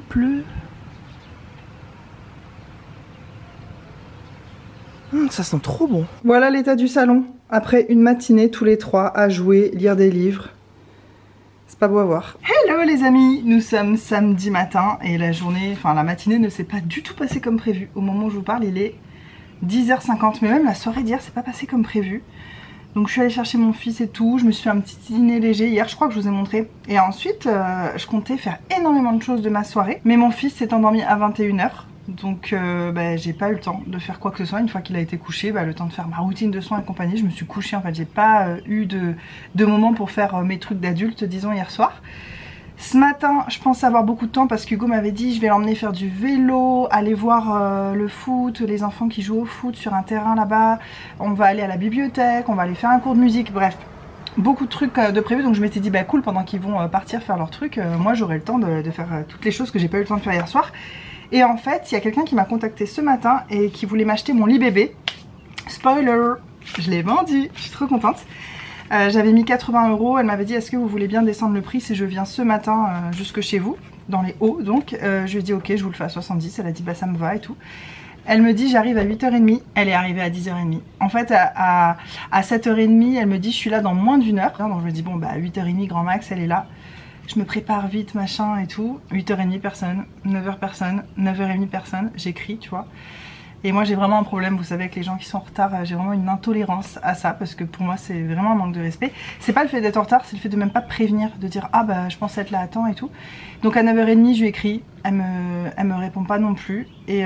pleut. Ça sent trop bon. Voilà l'état du salon. Après une matinée tous les trois à jouer, lire des livres. C'est pas beau à voir. Hello les amis, nous sommes samedi matin et la journée, enfin la matinée ne s'est pas du tout passée comme prévu. Au moment où je vous parle, il est 10h50, mais même la soirée d'hier c'est pas passé comme prévu. Donc je suis allée chercher mon fils et tout, je me suis fait un petit dîner léger hier, je crois que je vous ai montré. Et ensuite, je comptais faire énormément de choses de ma soirée, mais mon fils s'est endormi à 21h. Donc j'ai pas eu le temps de faire quoi que ce soit. Une fois qu'il a été couché, le temps de faire ma routine de soins et compagnie, je me suis couchée en fait. J'ai pas eu de moment pour faire mes trucs d'adulte, disons, hier soir. Ce matin, je pensais avoir beaucoup de temps parce qu'Hugo m'avait dit je vais l'emmener faire du vélo, aller voir le foot, les enfants qui jouent au foot sur un terrain là-bas. On va aller à la bibliothèque, on va aller faire un cours de musique, bref. Beaucoup de trucs de prévu, donc je m'étais dit cool, pendant qu'ils vont partir faire leurs trucs, moi j'aurai le temps de faire toutes les choses que j'ai pas eu le temps de faire hier soir. Et en fait, il y a quelqu'un qui m'a contacté ce matin et qui voulait m'acheter mon lit bébé. Spoiler, je l'ai vendu, je suis trop contente. J'avais mis 80 €, elle m'avait dit est-ce que vous voulez bien descendre le prix si je viens ce matin jusque chez vous, dans les hauts donc. Je lui ai dit ok, je vous le fais à 70, elle a dit ça me va et tout. Elle me dit j'arrive à 8h30, elle est arrivée à 10h30. En fait à 7h30, elle me dit je suis là dans moins d'une heure. Donc je me dis bon 8h30 grand max, elle est là. Je me prépare vite, machin et tout. 8h30 personne, 9h personne, 9h30 personne. J'écris, tu vois. Et moi j'ai vraiment un problème, vous savez, avec les gens qui sont en retard. J'ai vraiment une intolérance à ça parce que pour moi c'est vraiment un manque de respect. C'est pas le fait d'être en retard, c'est le fait de même pas prévenir, de dire ah je pensais être là à temps et tout. Donc à 9h30 je lui écris, elle me répond pas non plus. Et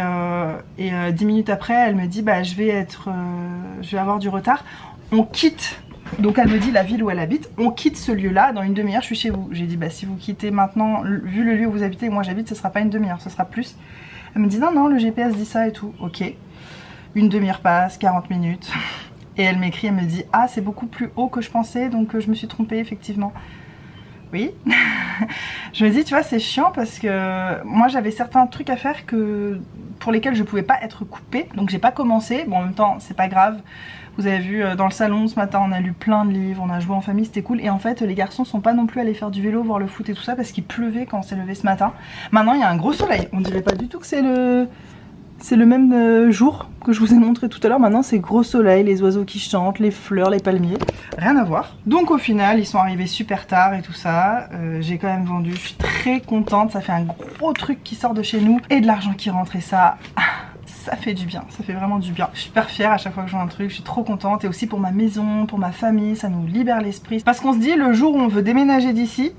10 minutes après elle me dit je vais avoir du retard. On quitte. Donc elle me dit la ville où elle habite, on quitte ce lieu là, dans une demi-heure je suis chez vous. J'ai dit si vous quittez maintenant, vu le lieu où vous habitez, où moi j'habite, ce sera pas une demi-heure, ce sera plus. Elle me dit non le GPS dit ça et tout, ok. Une demi-heure passe, 40 minutes, et elle m'écrit, elle me dit ah c'est beaucoup plus haut que je pensais, donc je me suis trompée effectivement. Oui. Je me dis tu vois c'est chiant parce que moi j'avais certains trucs à faire pour lesquels je pouvais pas être coupée, donc j'ai pas commencé. Bon en même temps c'est pas grave. Vous avez vu dans le salon ce matin on a lu plein de livres, on a joué en famille, c'était cool. Et en fait les garçons sont pas non plus allés faire du vélo, voir le foot et tout ça parce qu'il pleuvait quand on s'est levé ce matin. Maintenant il y a un gros soleil, on dirait pas du tout que c'est le même jour que je vous ai montré tout à l'heure. Maintenant c'est gros soleil, les oiseaux qui chantent, les fleurs, les palmiers, rien à voir. Donc au final ils sont arrivés super tard et tout ça. J'ai quand même vendu, je suis très contente, ça fait un gros truc qui sort de chez nous et de l'argent qui rentre et ça fait du bien, ça fait vraiment du bien. Je suis super fière à chaque fois que je vois un truc, je suis trop contente. Et aussi pour ma maison, pour ma famille, ça nous libère l'esprit. Parce qu'on se dit le jour où on veut déménager d'ici,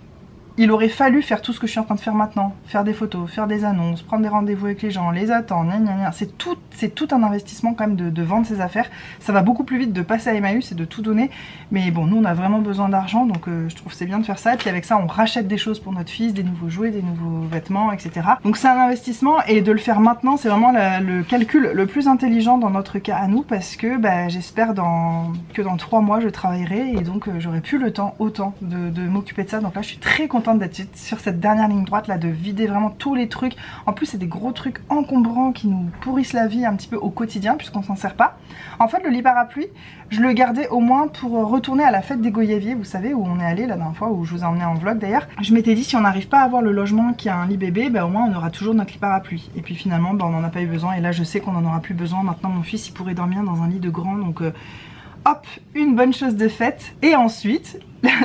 il aurait fallu faire tout ce que je suis en train de faire maintenant. Faire des photos, faire des annonces, prendre des rendez-vous avec les gens, les attendre, c'est tout un investissement quand même de vendre ses affaires. Ça va beaucoup plus vite de passer à Emmaüs et de tout donner. Mais bon, nous on a vraiment besoin d'argent, donc je trouve que c'est bien de faire ça. Et puis avec ça, on rachète des choses pour notre fils, des nouveaux jouets, des nouveaux vêtements, etc. Donc c'est un investissement et de le faire maintenant, c'est vraiment le calcul le plus intelligent dans notre cas à nous. Parce que j'espère que dans 3 mois, je travaillerai et donc j'aurai plus le temps autant de m'occuper de ça. Donc là, je suis très contente d'être sur cette dernière ligne droite là, de vider vraiment tous les trucs. En plus c'est des gros trucs encombrants qui nous pourrissent la vie un petit peu au quotidien puisqu'on s'en sert pas. En fait le lit parapluie je le gardais au moins pour retourner à la fête des Goyaviers, vous savez, où on est allé la dernière fois, où je vous ai emmené en vlog d'ailleurs. Je m'étais dit si on n'arrive pas à avoir le logement qui a un lit bébé, au moins on aura toujours notre lit parapluie. Et puis finalement on n'en a pas eu besoin et là je sais qu'on n'en aura plus besoin. Maintenant mon fils il pourrait dormir dans un lit de grand, donc hop, une bonne chose de faite. Et ensuite,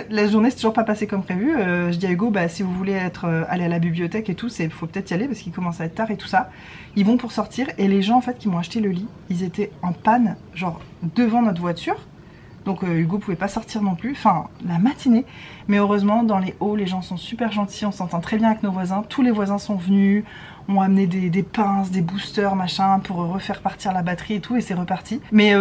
la journée c'est toujours pas passée comme prévu. Je dis à Hugo, si vous voulez aller à la bibliothèque et tout, faut peut-être y aller parce qu'il commence à être tard et tout ça. Ils vont pour sortir et les gens en fait qui m'ont acheté le lit, ils étaient en panne, genre devant notre voiture. Donc Hugo pouvait pas sortir non plus, enfin la matinée. Mais heureusement dans les hauts les gens sont super gentils, on s'entend très bien avec nos voisins. Tous les voisins sont venus, ont amené des pinces, des boosters machin pour refaire partir la batterie et tout et c'est reparti. Mais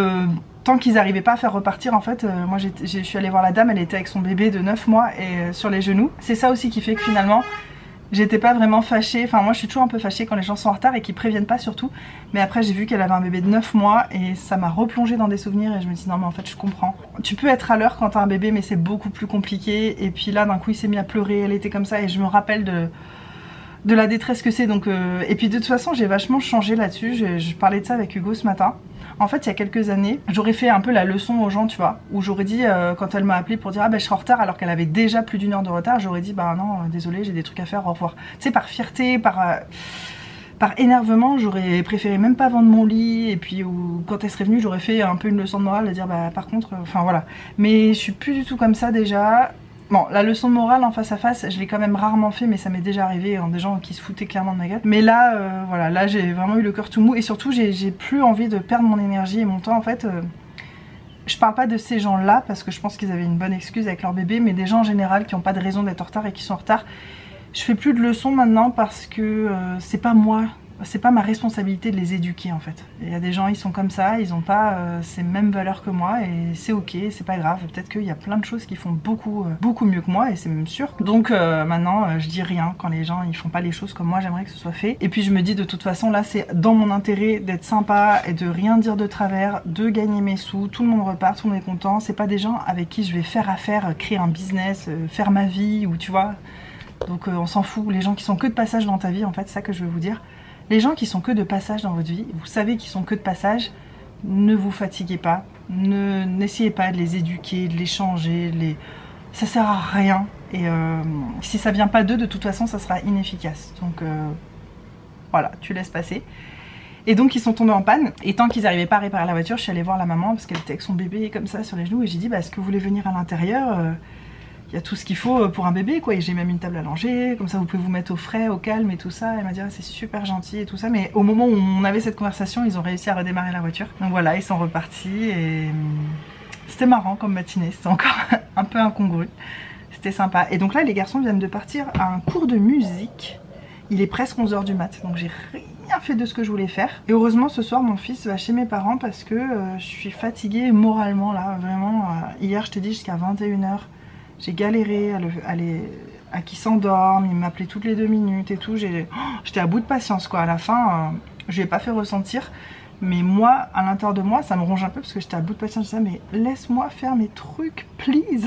tant qu'ils n'arrivaient pas à faire repartir en fait, moi je suis allée voir la dame, elle était avec son bébé de 9 mois et sur les genoux. C'est ça aussi qui fait que finalement j'étais pas vraiment fâchée, enfin moi je suis toujours un peu fâchée quand les gens sont en retard et qu'ils préviennent pas surtout. Mais après j'ai vu qu'elle avait un bébé de 9 mois et ça m'a replongée dans des souvenirs et je me dis non mais en fait je comprends. Tu peux être à l'heure quand t'as un bébé mais c'est beaucoup plus compliqué. Et puis là d'un coup il s'est mis à pleurer, elle était comme ça et je me rappelle de la détresse que c'est. Donc et puis de toute façon j'ai vachement changé là-dessus, je parlais de ça avec Hugo ce matin. En fait, il y a quelques années, j'aurais fait un peu la leçon aux gens, tu vois, où j'aurais dit, quand elle m'a appelé pour dire ah ben je serai en retard alors qu'elle avait déjà plus d'1 heure de retard, j'aurais dit bah non, désolé, j'ai des trucs à faire, au revoir. Tu sais, par fierté, par énervement, j'aurais préféré même pas vendre mon lit, et puis ou, quand elle serait venue, j'aurais fait un peu une leçon de morale, de dire bah par contre, enfin voilà. Mais je suis plus du tout comme ça déjà. Bon, la leçon de morale en face à face, je l'ai quand même rarement fait, mais ça m'est déjà arrivé, hein, des gens qui se foutaient clairement de ma gueule. Mais là, voilà, là j'ai vraiment eu le cœur tout mou, et surtout j'ai plus envie de perdre mon énergie et mon temps en fait. Je parle pas de ces gens-là, parce que je pense qu'ils avaient une bonne excuse avec leur bébé, mais des gens en général qui n'ont pas de raison d'être en retard et qui sont en retard. Je fais plus de leçons maintenant parce que c'est pas moi, c'est pas ma responsabilité de les éduquer en fait. Il y a des gens, ils sont comme ça, ils ont pas ces mêmes valeurs que moi et c'est ok, c'est pas grave. Peut-être qu'il y a plein de choses qui font beaucoup mieux que moi et c'est même sûr. Donc maintenant je dis rien quand les gens ils font pas les choses comme moi j'aimerais que ce soit fait. Et puis je me dis de toute façon là c'est dans mon intérêt d'être sympa et de rien dire de travers, de gagner mes sous, tout le monde repart, tout le monde est content. C'est pas des gens avec qui je vais faire affaire, créer un business, faire ma vie ou tu vois. Donc on s'en fout, les gens qui sont que de passage dans ta vie, en fait, c'est ça que je veux vous dire. Les gens qui sont que de passage dans votre vie, vous savez qu'ils sont que de passage, ne vous fatiguez pas, n'essayez pas de les éduquer, de les changer, ça sert à rien. Et si ça vient pas d'eux, de toute façon, ça sera inefficace. Donc voilà, tu laisses passer. Et donc ils sont tombés en panne, et tant qu'ils n'arrivaient pas à réparer la voiture, je suis allée voir la maman, parce qu'elle était avec son bébé comme ça sur les genoux, et j'ai dit, bah, est-ce que vous voulez venir à l'intérieur il y a tout ce qu'il faut pour un bébé quoi, et j'ai même une table à langer, comme ça vous pouvez vous mettre au frais, au calme et tout ça. Elle m'a dit ah, c'est super gentil et tout ça, mais au moment où on avait cette conversation, ils ont réussi à redémarrer la voiture. Donc voilà, ils sont repartis et c'était marrant comme matinée, c'était encore un peu incongru, c'était sympa. Et donc là les garçons viennent de partir à un cours de musique, il est presque 11 h du mat, donc j'ai rien fait de ce que je voulais faire. Et heureusement ce soir mon fils va chez mes parents parce que je suis fatiguée moralement là, vraiment. Hier je t'ai dit jusqu'à 21 h. J'ai galéré à qu'il s'endorme, il m'appelait toutes les 2 minutes et tout. J'étais à bout de patience quoi. À la fin, je lui ai pas fait ressentir. Mais moi, à l'intérieur de moi, ça me ronge un peu parce que j'étais à bout de patience. Je disais mais laisse-moi faire mes trucs, please.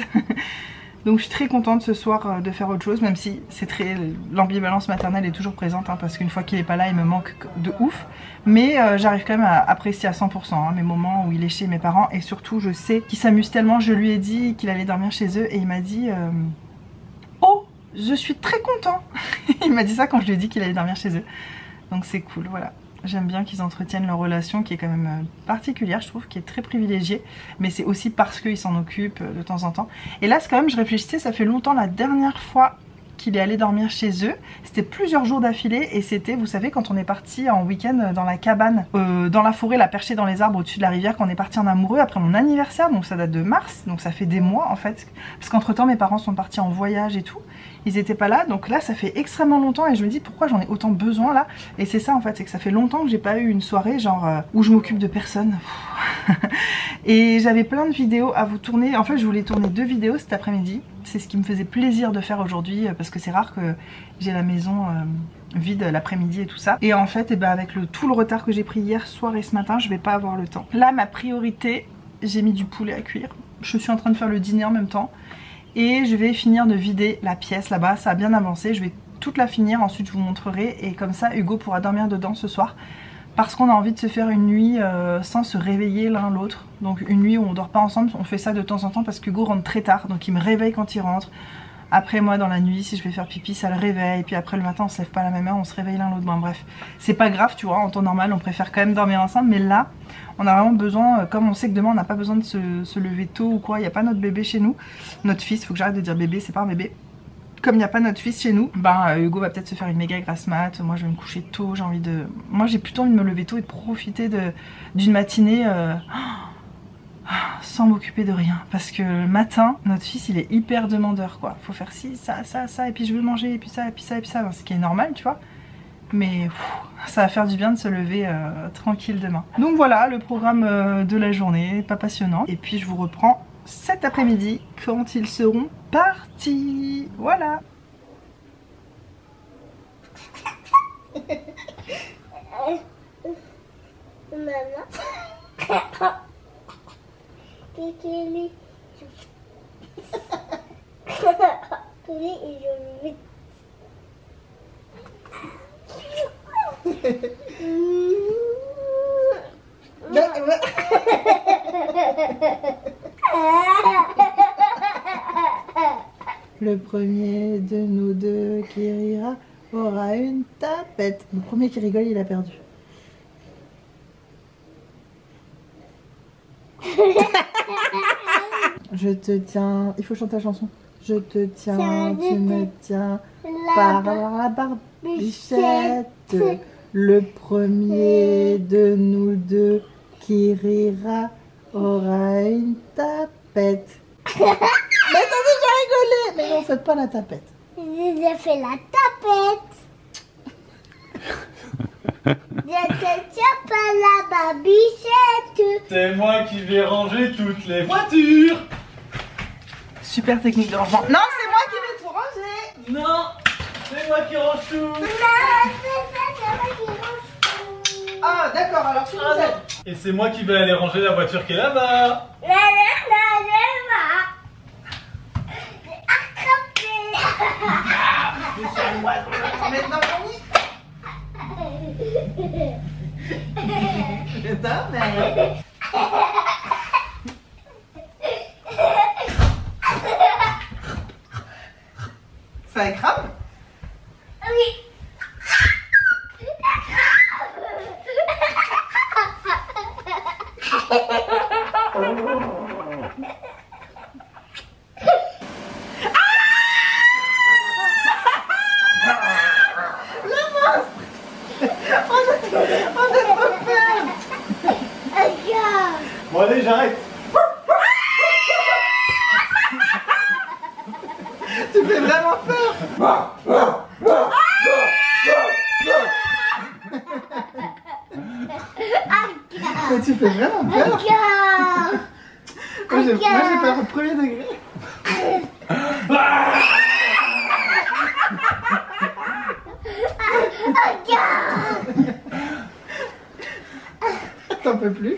Donc je suis très contente ce soir de faire autre chose, même si c'est l'ambivalence maternelle est toujours présente, hein, parce qu'une fois qu'il est pas là, il me manque de ouf. Mais j'arrive quand même à apprécier à 100% hein, mes moments où il est chez mes parents, et surtout je sais qu'il s'amuse tellement. Je lui ai dit qu'il allait dormir chez eux et il m'a dit oh, je suis très content. Il m'a dit ça quand je lui ai dit qu'il allait dormir chez eux. Donc c'est cool, voilà. J'aime bien qu'ils entretiennent leur relation qui est quand même particulière, je trouve, qui est très privilégiée. Mais c'est aussi parce qu'ils s'en occupent de temps en temps. Et là, c'est quand même, je réfléchissais, ça fait longtemps, la dernière fois qu'il est allé dormir chez eux, c'était plusieurs jours d'affilée. Et c'était, vous savez, quand on est parti en week-end dans la cabane, dans la forêt, là, perchée dans les arbres au-dessus de la rivière, quand on est parti en amoureux après mon anniversaire. Donc ça date de mars, donc ça fait des mois en fait. Parce qu'entre temps, mes parents sont partis en voyage et tout. Ils étaient pas là, donc là ça fait extrêmement longtemps et je me dis pourquoi j'en ai autant besoin là. Et c'est ça en fait, c'est que ça fait longtemps que j'ai pas eu une soirée genre où je m'occupe de personne. Et j'avais plein de vidéos à vous tourner. En fait je voulais tourner 2 vidéos cet après-midi. C'est ce qui me faisait plaisir de faire aujourd'hui, parce que c'est rare que j'ai la maison vide l'après-midi et tout ça. Et en fait avec tout le retard que j'ai pris hier soir et ce matin, je vais pas avoir le temps. Là ma priorité, j'ai mis du poulet à cuire. Je suis en train de faire le dîner en même temps. Et je vais finir de vider la pièce là-bas, ça a bien avancé, je vais toute la finir, ensuite je vous montrerai. Et comme ça Hugo pourra dormir dedans ce soir, parce qu'on a envie de se faire une nuit sans se réveiller l'un l'autre. Donc une nuit où on dort pas ensemble, on fait ça de temps en temps parce que Hugo rentre très tard, donc il me réveille quand il rentre. Après moi dans la nuit, si je vais faire pipi, ça le réveille. Et puis après le matin on se lève pas à la même heure, on se réveille l'un l'autre. Bon bref, c'est pas grave tu vois, en temps normal on préfère quand même dormir ensemble. Mais là on a vraiment besoin, comme on sait que demain on n'a pas besoin de se lever tôt ou quoi. Il n'y a pas notre bébé chez nous, notre fils, faut que j'arrête de dire bébé, c'est pas un bébé. Comme il n'y a pas notre fils chez nous, Hugo va peut-être se faire une méga grasse mat. Moi je vais me coucher tôt, j'ai envie de... Moi j'ai plutôt envie de me lever tôt et de profiter d'une matinée sans m'occuper de rien. Parce que le matin, notre fils il est hyper demandeur quoi. Faut faire ci, ça, ça, ça, et puis je veux manger, et puis ça, et puis ça, et puis ça. Ce qui est normal tu vois. Mais ça va faire du bien de se lever tranquille demain. Donc voilà le programme de la journée, pas passionnant. Et puis je vous reprends cet après-midi quand ils seront partis. Voilà. Maman. Le premier de nous deux qui rira aura une tapette. Le premier qui rigole, il a perdu. Je te tiens... Il faut chanter la chanson. Je te tiens, tu me tiens par la barbichette. Le premier de nous deux qui rira aura une tapette. Mais t'as déjà rigolé. Mais non, faites pas la tapette. J'ai fait la tapette. Je te tiens par la barbichette. C'est moi qui vais ranger toutes les voitures. Super technique de rangement. Non, c'est moi qui vais tout ranger. Non, c'est moi qui range tout. Ah, d'accord, alors tu nous aides. Et c'est moi qui vais aller ranger la voiture qui est là-bas. Maintenant, ça écrame? Oui. Bon allez, j'arrête. Tu fais vraiment peur. Mais tu fais vraiment peur. Moi j'ai peur au premier degré. T'en peux plus.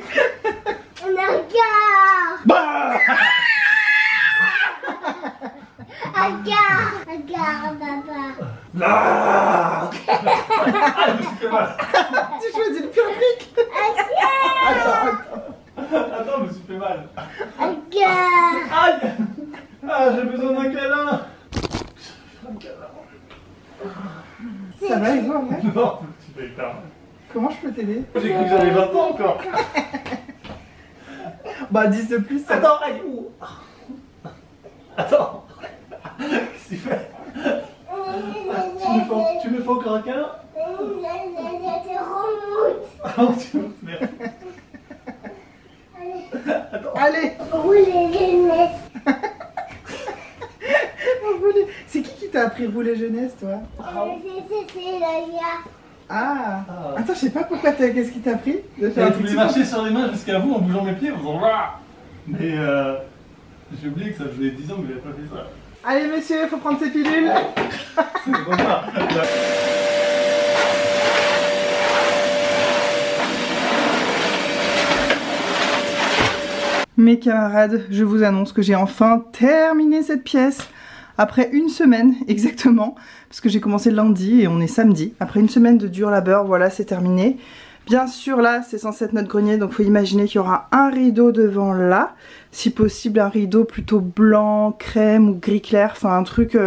Regarde, papa. Tu choisis le pire truc. Attends, je me suis fait mal. Regarde. Aïe. Ah, j'ai besoin d'un câlin. Ça va, Hugo, ouais. Non, tu fais hyper mal. Comment je peux t'aider? J'ai cru que j'avais 20 ans encore. Bah 10 de plus, ça... Attends, aïe. Attends. Qu'est-ce que tu fais? Tu me fais encore un câlin? Oh, tu me fais. Attends. Allez. Rouler jeunesse. C'est qui t'a appris rouler jeunesse, toi? C'est la gare. Ah. Attends, je sais pas pourquoi qu'est-ce qui t'a appris de faire un Je voulais petit marcher sur les mains jusqu'à vous en bougeant mes pieds en faisant Wouah. Mais j'ai oublié que ça faisait 10 ans que j'avais pas fait ça. Allez monsieur, faut prendre ses pilules. C'est trop ça. Mes camarades, je vous annonce que j'ai enfin terminé cette pièce. Après une semaine exactement, parce que j'ai commencé lundi et on est samedi. Après une semaine de dur labeur, voilà, c'est terminé. Bien sûr, là, c'est censé être notre grenier, donc faut imaginer qu'il y aura un rideau devant là. Si possible, un rideau plutôt blanc, crème ou gris clair, enfin un truc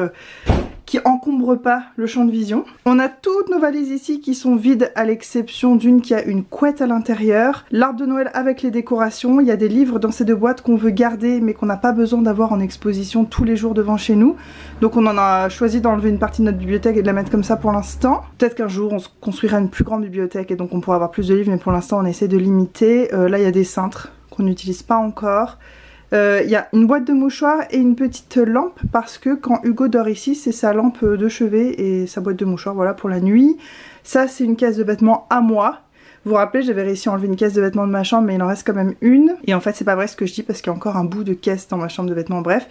qui encombre pas le champ de vision. On a toutes nos valises ici qui sont vides à l'exception d'une qui a une couette à l'intérieur. L'arbre de Noël avec les décorations. Il y a des livres dans ces deux boîtes qu'on veut garder mais qu'on n'a pas besoin d'avoir en exposition tous les jours devant chez nous. Donc on en a choisi d'enlever une partie de notre bibliothèque et de la mettre comme ça pour l'instant. Peut-être qu'un jour on se construira une plus grande bibliothèque et donc on pourra avoir plus de livres, mais pour l'instant on essaie de limiter. Là il y a des cintres qu'on n'utilise pas encore. Il y a une boîte de mouchoirs et une petite lampe parce que quand Hugo dort ici, c'est sa lampe de chevet et sa boîte de mouchoirs, voilà, pour la nuit. Ça, c'est une caisse de vêtements à moi. Vous vous rappelez, j'avais réussi à enlever une caisse de vêtements de ma chambre, mais il en reste quand même une. Et en fait, c'est pas vrai ce que je dis parce qu'il y a encore un bout de caisse dans ma chambre de vêtements, bref.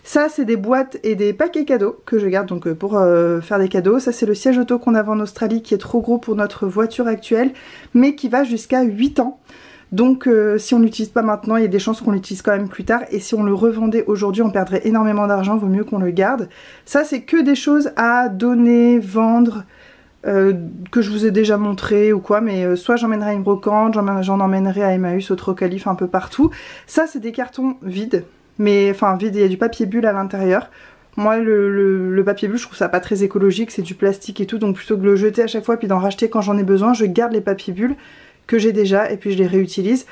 Ça, c'est des boîtes et des paquets cadeaux que je garde donc pour faire des cadeaux. Ça, c'est le siège auto qu'on avait en Australie qui est trop gros pour notre voiture actuelle, mais qui va jusqu'à 8 ans. Donc si on l'utilise pas maintenant, il y a des chances qu'on l'utilise quand même plus tard. Et si on le revendait aujourd'hui, on perdrait énormément d'argent, vaut mieux qu'on le garde. Ça, c'est que des choses à donner, vendre, que je vous ai déjà montré ou quoi. Mais soit j'emmènerai à une brocante, j'en emmènerai à Emmaüs, au Trocalif, un peu partout. Ça, c'est des cartons vides. Mais enfin vides, il y a du papier bulle à l'intérieur. Moi le papier bulle je trouve ça pas très écologique, c'est du plastique et tout, donc plutôt que de le jeter à chaque fois puis d'en racheter quand j'en ai besoin, je garde les papiers bulles que j'ai déjà et puis je les réutilise.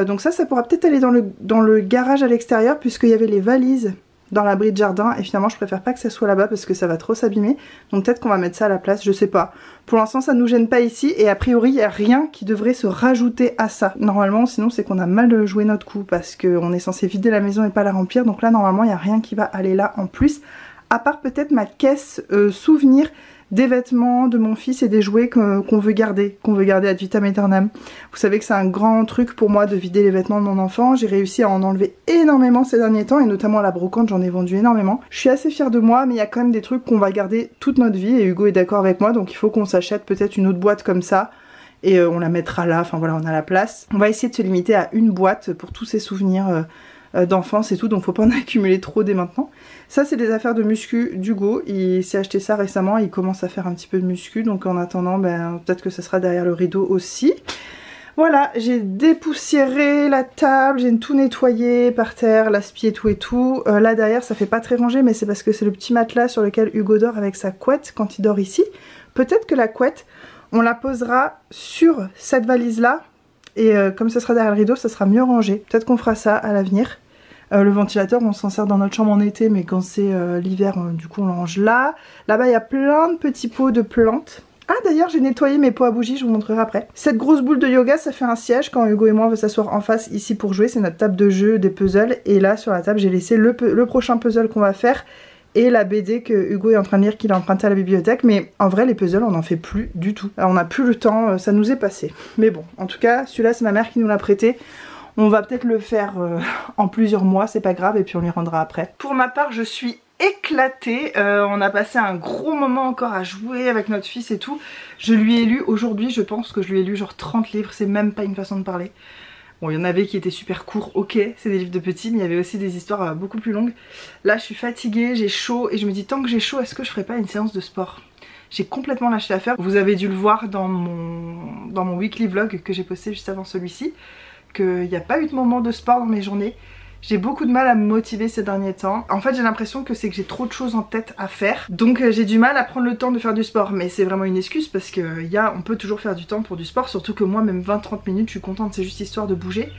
Donc ça pourra peut-être aller dans le garage à l'extérieur puisqu'il y avait les valises dans l'abri de jardin et finalement je préfère pas que ça soit là-bas parce que ça va trop s'abîmer, donc peut-être qu'on va mettre ça à la place, je sais pas. Pour l'instant ça nous gêne pas ici et a priori il n'y a rien qui devrait se rajouter à ça. Normalement sinon c'est qu'on a mal joué notre coup parce qu'on est censé vider la maison et pas la remplir, donc là normalement il n'y a rien qui va aller là en plus, à part peut-être ma caisse souvenir des vêtements de mon fils et des jouets qu'on veut garder ad vitam aeternam. Vous savez que c'est un grand truc pour moi de vider les vêtements de mon enfant. J'ai réussi à en enlever énormément ces derniers temps et notamment à la brocante j'en ai vendu énormément. Je suis assez fière de moi mais il y a quand même des trucs qu'on va garder toute notre vie et Hugo est d'accord avec moi, donc il faut qu'on s'achète peut-être une autre boîte comme ça et on la mettra là, enfin voilà on a la place. On va essayer de se limiter à une boîte pour tous ces souvenirs d'enfance et tout, donc faut pas en accumuler trop dès maintenant. Ça c'est des affaires de muscu d'Hugo, il s'est acheté ça récemment, il commence à faire un petit peu de muscu, donc en attendant peut-être que ça sera derrière le rideau aussi. Voilà, j'ai dépoussiéré la table, j'ai tout nettoyé par terre, l'aspi et tout. Là derrière ça fait pas très rangé mais c'est parce que c'est le petit matelas sur lequel Hugo dort avec sa couette quand il dort ici. Peut-être que la couette on la posera sur cette valise là et comme ça sera derrière le rideau ça sera mieux rangé. Peut-être qu'on fera ça à l'avenir. Le ventilateur on s'en sert dans notre chambre en été mais quand c'est l'hiver du coup on le range là. Là-bas il y a plein de petits pots de plantes. Ah d'ailleurs j'ai nettoyé mes pots à bougies, je vous montrerai après. Cette grosse boule de yoga ça fait un siège quand Hugo et moi on veut s'asseoir en face ici pour jouer. C'est notre table de jeu des puzzles et là sur la table j'ai laissé le prochain puzzle qu'on va faire et la BD que Hugo est en train de lire qu'il a emprunté à la bibliothèque. Mais en vrai les puzzles on n'en fait plus du tout. Alors, on n'a plus le temps, ça nous est passé. Mais bon en tout cas celui-là c'est ma mère qui nous l'a prêté. On va peut-être le faire en plusieurs mois, c'est pas grave, et puis on lui rendra après. Pour ma part, je suis éclatée. On a passé un gros moment encore à jouer avec notre fils et tout. Je lui ai lu aujourd'hui, je pense que je lui ai lu genre 30 livres, c'est même pas une façon de parler. Bon, il y en avait qui étaient super courts, ok, c'est des livres de petits, mais il y avait aussi des histoires beaucoup plus longues. Là, je suis fatiguée, j'ai chaud, et je me dis, tant que j'ai chaud, est-ce que je ferais pas une séance de sport ? J'ai complètement lâché l'affaire. Vous avez dû le voir dans mon weekly vlog que j'ai posté juste avant celui-ci, qu'il n'y a pas eu de moment de sport dans mes journées. J'ai beaucoup de mal à me motiver ces derniers temps. En fait j'ai l'impression que c'est que j'ai trop de choses en tête à faire. Donc j'ai du mal à prendre le temps de faire du sport. Mais c'est vraiment une excuse parce qu'on peut toujours faire du temps pour du sport. Surtout que moi même 20-30 minutes je suis contente, c'est juste histoire de bouger.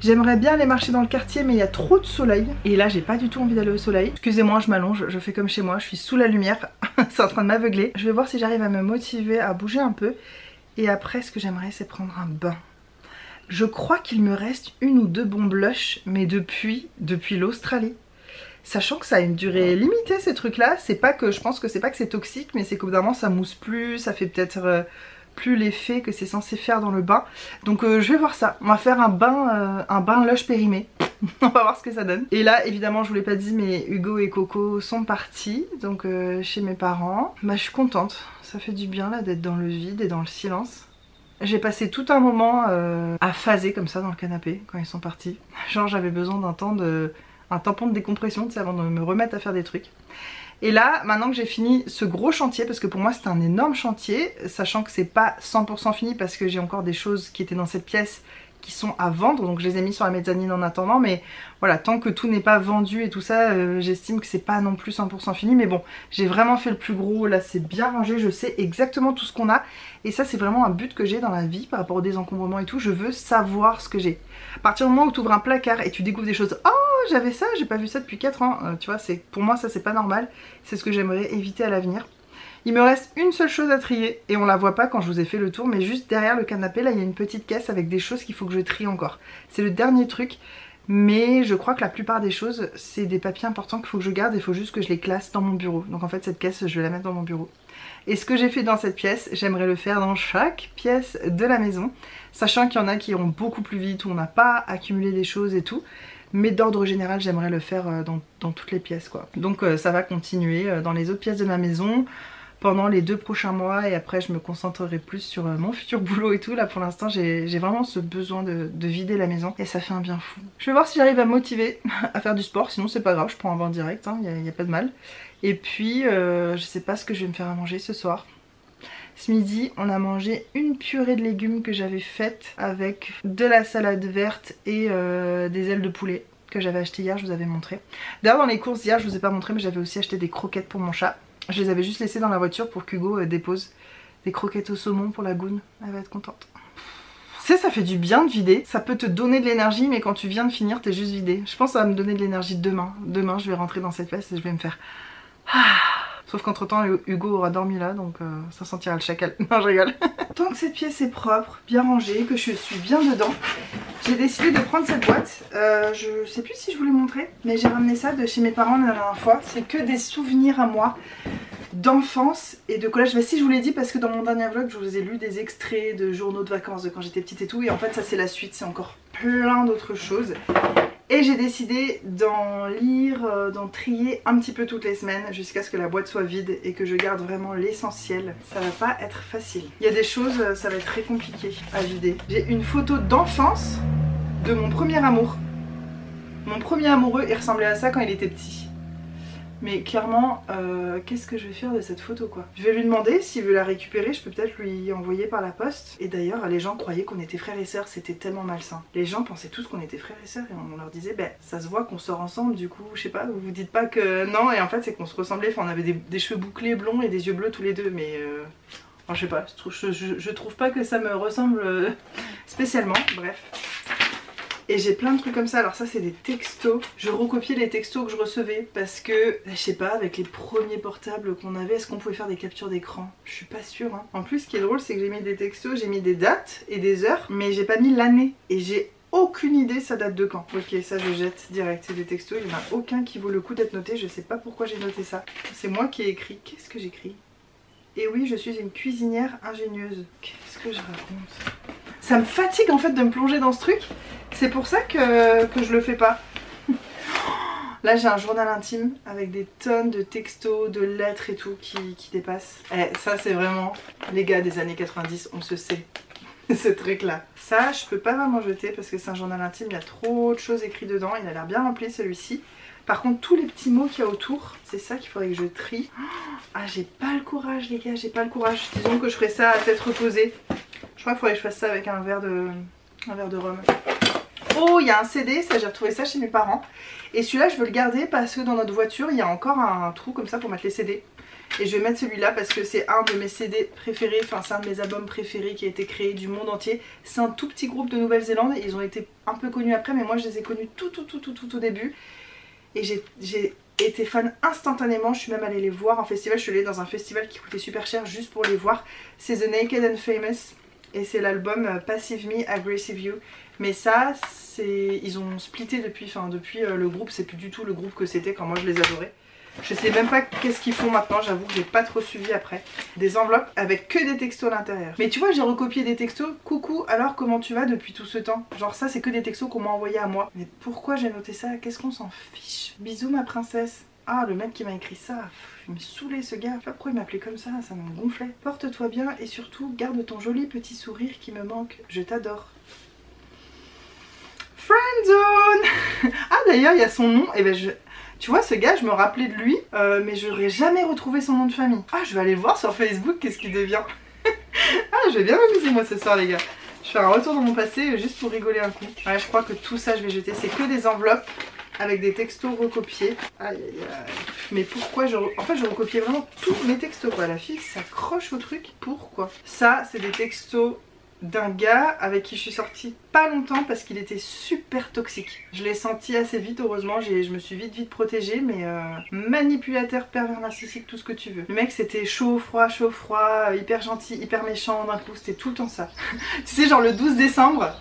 J'aimerais bien aller marcher dans le quartier mais il y a trop de soleil. Et là j'ai pas du tout envie d'aller au soleil. Excusez-moi je m'allonge, je fais comme chez moi, je suis sous la lumière. C'est en train de m'aveugler. Je vais voir si j'arrive à me motiver à bouger un peu. Et après ce que j'aimerais c'est prendre un bain. Je crois qu'il me reste une ou deux bombes Lush, mais depuis l'Australie. Sachant que ça a une durée limitée ces trucs là, c'est pas que je pense que c'est pas que c'est toxique, mais c'est qu'au bout d'un moment ça mousse plus, ça fait peut-être plus l'effet que c'est censé faire dans le bain. Donc je vais voir ça, on va faire un bain Lush périmé. On va voir ce que ça donne. Et là évidemment je vous l'ai pas dit mais Hugo et Coco sont partis, donc chez mes parents. Bah je suis contente, ça fait du bien là d'être dans le vide et dans le silence. J'ai passé tout un moment à phaser comme ça dans le canapé quand ils sont partis. Genre j'avais besoin d'un tampon de décompression, tu sais, avant de me remettre à faire des trucs. Et là, maintenant que j'ai fini ce gros chantier, parce que pour moi c'était un énorme chantier, sachant que c'est pas 100% fini parce que j'ai encore des choses qui étaient dans cette pièce qui sont à vendre, donc je les ai mis sur la mezzanine en attendant, mais voilà, tant que tout n'est pas vendu et tout ça, j'estime que c'est pas non plus 100% fini, mais bon, j'ai vraiment fait le plus gros, là c'est bien rangé, je sais exactement tout ce qu'on a, et ça c'est vraiment un but que j'ai dans la vie par rapport au désencombrement et tout, je veux savoir ce que j'ai. À partir du moment où tu ouvres un placard et tu découvres des choses, oh j'avais ça, j'ai pas vu ça depuis 4 ans, tu vois, pour moi ça c'est pas normal, c'est ce que j'aimerais éviter à l'avenir. Il me reste une seule chose à trier et on la voit pas quand je vous ai fait le tour, mais juste derrière le canapé là il y a une petite caisse avec des choses qu'il faut que je trie encore. C'est le dernier truc, mais je crois que la plupart des choses c'est des papiers importants qu'il faut que je garde, il faut juste que je les classe dans mon bureau. Donc en fait cette caisse je vais la mettre dans mon bureau. Et ce que j'ai fait dans cette pièce, j'aimerais le faire dans chaque pièce de la maison, sachant qu'il y en a qui iront beaucoup plus vite, où on n'a pas accumulé des choses et tout. Mais d'ordre général j'aimerais le faire dans toutes les pièces quoi. Donc ça va continuer dans les autres pièces de ma maison pendant les 2 prochains mois et après je me concentrerai plus sur mon futur boulot et tout. Là pour l'instant j'ai vraiment ce besoin de vider la maison et ça fait un bien fou. Je vais voir si j'arrive à me motiver à faire du sport, sinon c'est pas grave, je prends un bain direct, y a pas de mal. Et puis je sais pas ce que je vais me faire à manger ce soir. Ce midi on a mangé une purée de légumes que j'avais faite avec de la salade verte et des ailes de poulet. que j'avais acheté hier, je vous avais montré. D'ailleurs dans les courses d'hier, je vous ai pas montré mais j'avais aussi acheté des croquettes pour mon chat. Je les avais juste laissées dans la voiture pour qu'Hugo dépose des croquettes au saumon pour la goune. Elle va être contente. Tu sais, ça fait du bien de vider, ça peut te donner de l'énergie mais quand tu viens de finir t'es juste vidé. Je pense que ça va me donner de l'énergie demain. Demain je vais rentrer dans cette pièce et je vais me faire... Sauf qu'entre temps Hugo aura dormi là donc ça sentira le chacal. Non je rigole. Tant que cette pièce est propre, bien rangée, que je suis bien dedans, j'ai décidé de prendre cette boîte. Je sais plus si je vous l'ai montré, mais j'ai ramené ça de chez mes parents la dernière fois. C'est que des souvenirs à moi d'enfance et de collège. Mais si je vous l'ai dit parce que dans mon dernier vlog je vous ai lu des extraits de journaux de vacances de quand j'étais petite et tout. Et en fait ça c'est la suite, c'est encore plein d'autres choses. Et j'ai décidé d'en lire, d'en trier un petit peu toutes les semaines jusqu'à ce que la boîte soit vide et que je garde vraiment l'essentiel. Ça va pas être facile. Il y a des choses, ça va être très compliqué à vider. J'ai une photo d'enfance de mon premier amour. Mon premier amoureux, il ressemblait à ça quand il était petit. Mais clairement, qu'est-ce que je vais faire de cette photo quoi? Je vais lui demander s'il veut la récupérer, je peux peut-être lui envoyer par la poste. Et d'ailleurs, les gens croyaient qu'on était frères et sœurs, c'était tellement malsain. Les gens pensaient tous qu'on était frères et sœurs et on leur disait, ben ça se voit qu'on sort ensemble du coup, je sais pas, vous dites pas que non, et en fait c'est qu'on se ressemblait, enfin on avait des cheveux bouclés blonds et des yeux bleus tous les deux, mais enfin, je sais pas, je trouve pas que ça me ressemble spécialement, bref. Et j'ai plein de trucs comme ça, alors ça c'est des textos. Je recopiais les textos que je recevais parce que, je sais pas, avec les premiers portables qu'on avait, est-ce qu'on pouvait faire des captures d'écran? Je suis pas sûre hein. En plus ce qui est drôle c'est que j'ai mis des textos, j'ai mis des dates et des heures, mais j'ai pas mis l'année. Et j'ai aucune idée ça date de quand. Ok, ça je jette direct, c'est des textos, il y en a aucun qui vaut le coup d'être noté, je sais pas pourquoi j'ai noté ça. C'est moi qui ai écrit, qu'est-ce que j'écris? Et oui, je suis une cuisinière ingénieuse. Qu'est-ce que je raconte? Ça me fatigue en fait de me plonger dans ce truc. C'est pour ça que je le fais pas. Là j'ai un journal intime avec des tonnes de textos, de lettres et tout qui dépassent. Eh, ça c'est vraiment les gars des années 90, on se sait. Ce truc là. Ça je peux pas vraiment jeter parce que c'est un journal intime, il y a trop de choses écrites dedans. Il a l'air bien rempli celui-ci. Par contre tous les petits mots qu'il y a autour, c'est ça qu'il faudrait que je trie. Ah j'ai pas le courage les gars, j'ai pas le courage. Disons que je ferai ça à tête reposée. Je crois qu'il faudrait que je fasse ça avec un verre de rhum. Oh, il y a un CD, ça j'ai retrouvé ça chez mes parents. Et celui-là je veux le garder parce que dans notre voiture il y a encore un trou comme ça pour mettre les CD. Et je vais mettre celui-là parce que c'est un de mes CD préférés, enfin c'est un de mes albums préférés qui a été créé du monde entier. C'est un tout petit groupe de Nouvelle-Zélande, ils ont été un peu connus après mais moi je les ai connus tout au début. Et j'ai été fan instantanément, je suis même allée les voir en festival, je suis allée dans un festival qui coûtait super cher juste pour les voir. C'est The Naked and Famous et c'est l'album Passive Me, Aggressive You. Mais ça, ils ont splitté depuis, le groupe, c'est plus du tout le groupe que c'était quand moi je les adorais. Je sais même pas qu'est-ce qu'ils font maintenant, j'avoue que j'ai pas trop suivi après. Des enveloppes avec que des textos à l'intérieur. Mais tu vois, j'ai recopié des textos. Coucou, alors comment tu vas depuis tout ce temps? Genre ça c'est que des textos qu'on m'a envoyés à moi. Mais pourquoi j'ai noté ça? Qu'est-ce qu'on s'en fiche? Bisous ma princesse. Ah le mec qui m'a écrit ça, il me saoulait ce gars. Je sais pas pourquoi il m'appelait comme ça me gonflait. Porte-toi bien et surtout garde ton joli petit sourire qui me manque. Je t'adore. Friendzone. Ah d'ailleurs il y a son nom, et ben tu vois ce gars je me rappelais de lui mais je n'aurais jamais retrouvé son nom de famille. Ah je vais aller le voir sur Facebook, qu'est-ce qu'il devient. Ah je vais bien m'amuser moi ce soir les gars. Je fais un retour dans mon passé juste pour rigoler un coup. Ouais je crois que tout ça je vais jeter, c'est que des enveloppes avec des textos recopiés. Aïe aïe aïe. Mais pourquoi en fait je recopiais vraiment tous mes textos quoi. La fille s'accroche au truc. Pourquoi? Ça c'est des textos d'un gars avec qui je suis sortie pas longtemps parce qu'il était super toxique. Je l'ai senti assez vite heureusement, je me suis vite protégée mais manipulateur, pervers narcissique, tout ce que tu veux. Le mec c'était chaud, froid, hyper gentil, hyper méchant d'un coup, c'était tout le temps ça. Tu sais genre le 12 décembre,